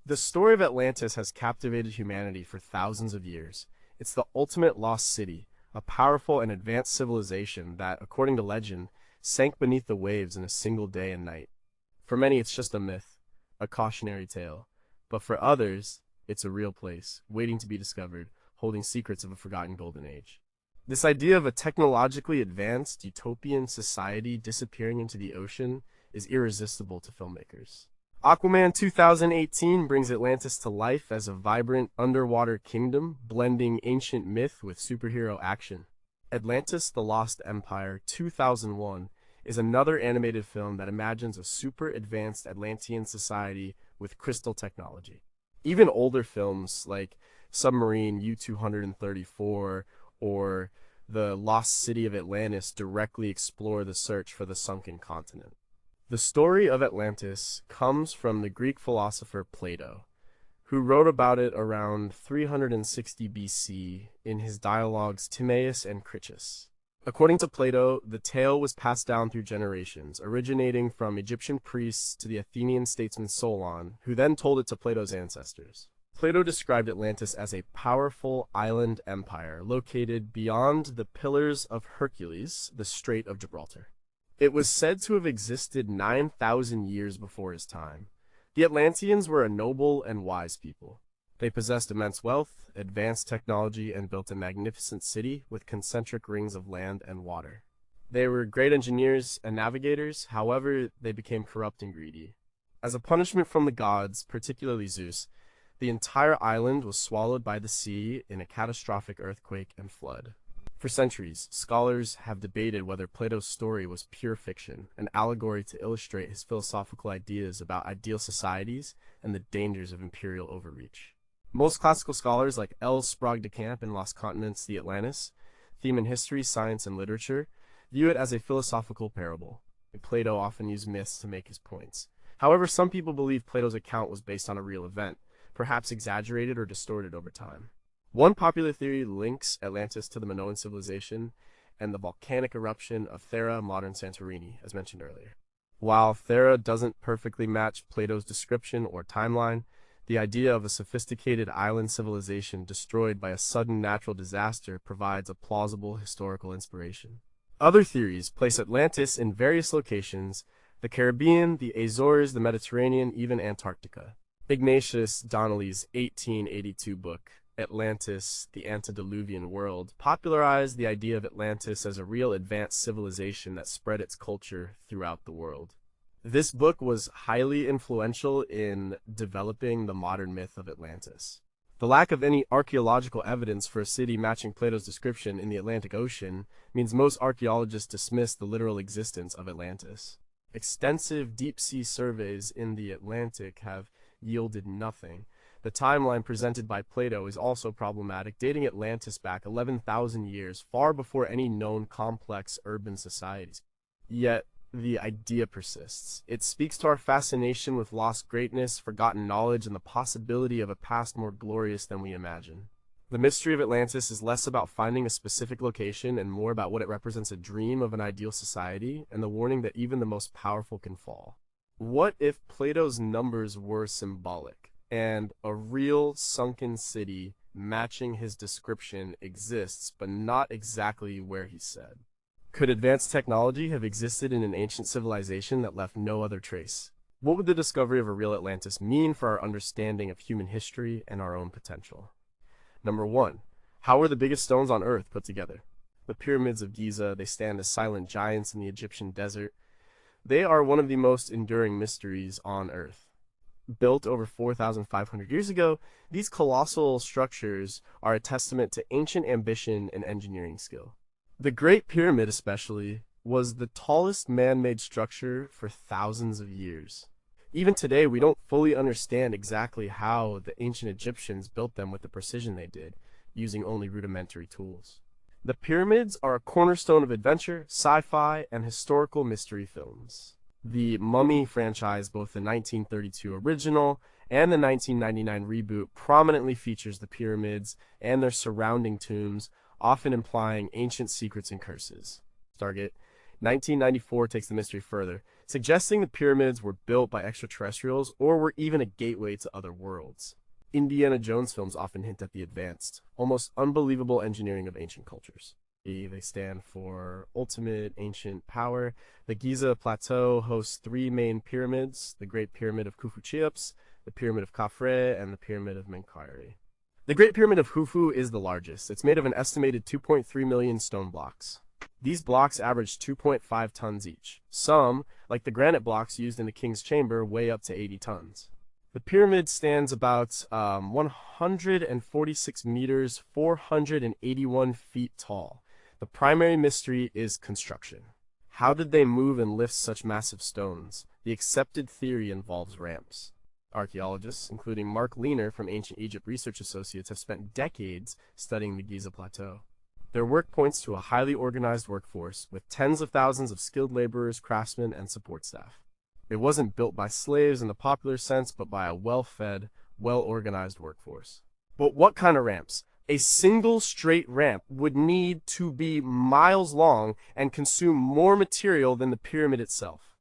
The story of Atlantis has captivated humanity for thousands of years. It's the ultimate lost city, a powerful and advanced civilization that, according to legend, sank beneath the waves in a single day and night. For many, it's just a myth, a cautionary tale. But for others, it's a real place, waiting to be discovered, holding secrets of a forgotten golden age. This idea of a technologically advanced, utopian society disappearing into the ocean is irresistible to filmmakers. Aquaman 2018 brings Atlantis to life as a vibrant underwater kingdom, blending ancient myth with superhero action. Atlantis: The Lost Empire 2001 is another animated film that imagines a super advanced Atlantean society with crystal technology. Even older films like Submarine U-234 or The Lost City of Atlantis directly explore the search for the sunken continent. The story of Atlantis comes from the Greek philosopher Plato, who wrote about it around 360 BC in his dialogues Timaeus and Critias. According to Plato, the tale was passed down through generations, originating from Egyptian priests to the Athenian statesman Solon, who then told it to Plato's ancestors. Plato described Atlantis as a powerful island empire located beyond the Pillars of Hercules, the Strait of Gibraltar. It was said to have existed 9,000 years before his time. The Atlanteans were a noble and wise people. They possessed immense wealth, advanced technology, and built a magnificent city with concentric rings of land and water. They were great engineers and navigators, however, they became corrupt and greedy. As a punishment from the gods, particularly Zeus, the entire island was swallowed by the sea in a catastrophic earthquake and flood. For centuries, scholars have debated whether Plato's story was pure fiction, an allegory to illustrate his philosophical ideas about ideal societies and the dangers of imperial overreach. Most classical scholars like L. Sprague de Camp in Lost Continents, the Atlantis, theme in history, science, and literature, view it as a philosophical parable. Plato often used myths to make his points. However, some people believe Plato's account was based on a real event, perhaps exaggerated or distorted over time. One popular theory links Atlantis to the Minoan civilization and the volcanic eruption of Thera, modern Santorini, as mentioned earlier. While Thera doesn't perfectly match Plato's description or timeline, the idea of a sophisticated island civilization destroyed by a sudden natural disaster provides a plausible historical inspiration. Other theories place Atlantis in various locations: the Caribbean, the Azores, the Mediterranean, even Antarctica. Ignatius Donnelly's 1882 book, Atlantis, the Antediluvian World, popularized the idea of Atlantis as a real advanced civilization that spread its culture throughout the world. This book was highly influential in developing the modern myth of Atlantis. The lack of any archaeological evidence for a city matching Plato's description in the Atlantic Ocean means most archaeologists dismiss the literal existence of Atlantis. Extensive deep-sea surveys in the Atlantic have yielded nothing. The timeline presented by Plato is also problematic, dating Atlantis back 11,000 years, far before any known complex urban societies. Yet, the idea persists. It speaks to our fascination with lost greatness, forgotten knowledge, and the possibility of a past more glorious than we imagine. The mystery of Atlantis is less about finding a specific location and more about what it represents: a dream of an ideal society and the warning that even the most powerful can fall. What if Plato's numbers were symbolic, and a real sunken city matching his description exists, but not exactly where he said? Could advanced technology have existed in an ancient civilization that left no other trace? What would the discovery of a real Atlantis mean for our understanding of human history and our own potential? Number 1. How were the biggest stones on Earth put together? The pyramids of Giza, they stand as silent giants in the Egyptian desert. They are one of the most enduring mysteries on Earth. Built over 4,500 years ago, these colossal structures are a testament to ancient ambition and engineering skill. The Great Pyramid, especially, was the tallest man-made structure for thousands of years. Even today, we don't fully understand exactly how the ancient Egyptians built them with the precision they did, using only rudimentary tools. The pyramids are a cornerstone of adventure, sci-fi, and historical mystery films. The Mummy franchise, both the 1932 original and the 1999 reboot, prominently features the pyramids and their surrounding tombs, often implying ancient secrets and curses. Stargate 1994 takes the mystery further, suggesting the pyramids were built by extraterrestrials or were even a gateway to other worlds. Indiana Jones films often hint at the advanced, almost unbelievable engineering of ancient cultures. They stand for ultimate ancient power. The Giza Plateau hosts 3 main pyramids: the Great Pyramid of Khufu, Cheops, the Pyramid of Khafre, and the Pyramid of Menkaure. The Great Pyramid of Khufu is the largest. It's made of an estimated 2.3 million stone blocks. These blocks average 2.5 tons each. Some, like the granite blocks used in the King's Chamber, weigh up to 80 tons. The pyramid stands about 146 meters, 481 feet tall. The primary mystery is construction. How did they move and lift such massive stones? The accepted theory involves ramps. Archaeologists, including Mark Leaner from Ancient Egypt Research Associates, have spent decades studying the Giza Plateau. Their work points to a highly organized workforce with tens of thousands of skilled laborers, craftsmen, and support staff. It wasn't built by slaves in the popular sense, but by a well-fed, well-organized workforce. But what kind of ramps? A single straight ramp would need to be miles long and consume more material than the pyramid itself.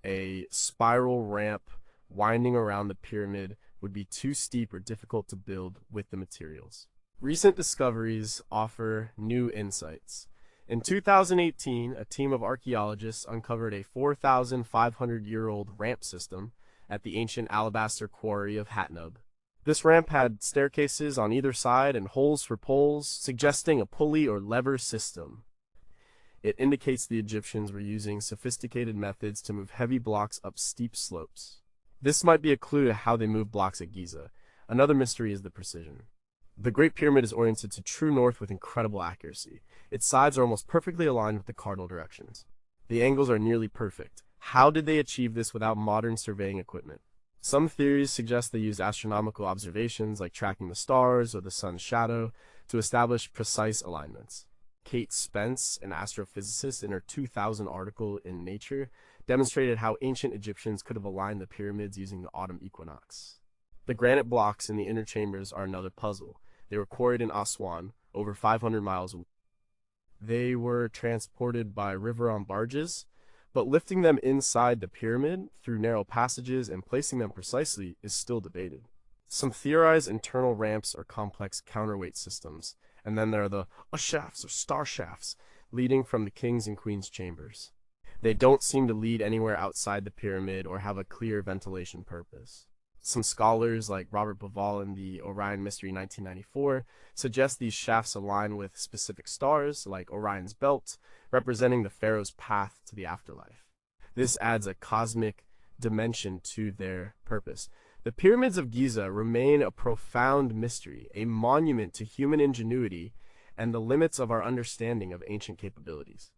A spiral ramp winding around the pyramid would be too steep or difficult to build with the materials. Recent discoveries offer new insights. In 2018, a team of archaeologists uncovered a 4,500-year-old ramp system at the ancient alabaster quarry of Hatnub. This ramp had staircases on either side and holes for poles, suggesting a pulley or lever system. It indicates the Egyptians were using sophisticated methods to move heavy blocks up steep slopes. This might be a clue to how they move blocks at Giza. Another mystery is the precision. The Great Pyramid is oriented to true north with incredible accuracy. Its sides are almost perfectly aligned with the cardinal directions. The angles are nearly perfect. How did they achieve this without modern surveying equipment? Some theories suggest they used astronomical observations like tracking the stars or the sun's shadow to establish precise alignments. Kate Spence, an astrophysicist, in her 2000 article in Nature, demonstrated how ancient Egyptians could have aligned the pyramids using the autumn equinox. The granite blocks in the inner chambers are another puzzle. They were quarried in Aswan, over 500 miles away. They were transported by river on barges, but lifting them inside the pyramid through narrow passages and placing them precisely is still debated. Some theorize internal ramps or complex counterweight systems, and then there are the shafts or star shafts leading from the king's and queen's chambers. They don't seem to lead anywhere outside the pyramid or have a clear ventilation purpose. Some scholars, like Robert Bauval in the Orion Mystery 1994, suggest these shafts align with specific stars, like Orion's belt, representing the pharaoh's path to the afterlife. This adds a cosmic dimension to their purpose. The pyramids of Giza remain a profound mystery, a monument to human ingenuity and the limits of our understanding of ancient capabilities.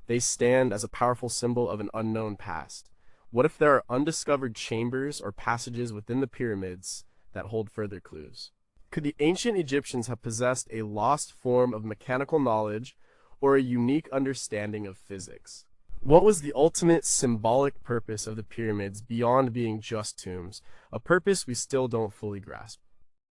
They stand as a powerful symbol of an unknown past. What if there are undiscovered chambers or passages within the pyramids that hold further clues? Could the ancient Egyptians have possessed a lost form of mechanical knowledge or a unique understanding of physics? What was the ultimate symbolic purpose of the pyramids beyond being just tombs, a purpose we still don't fully grasp?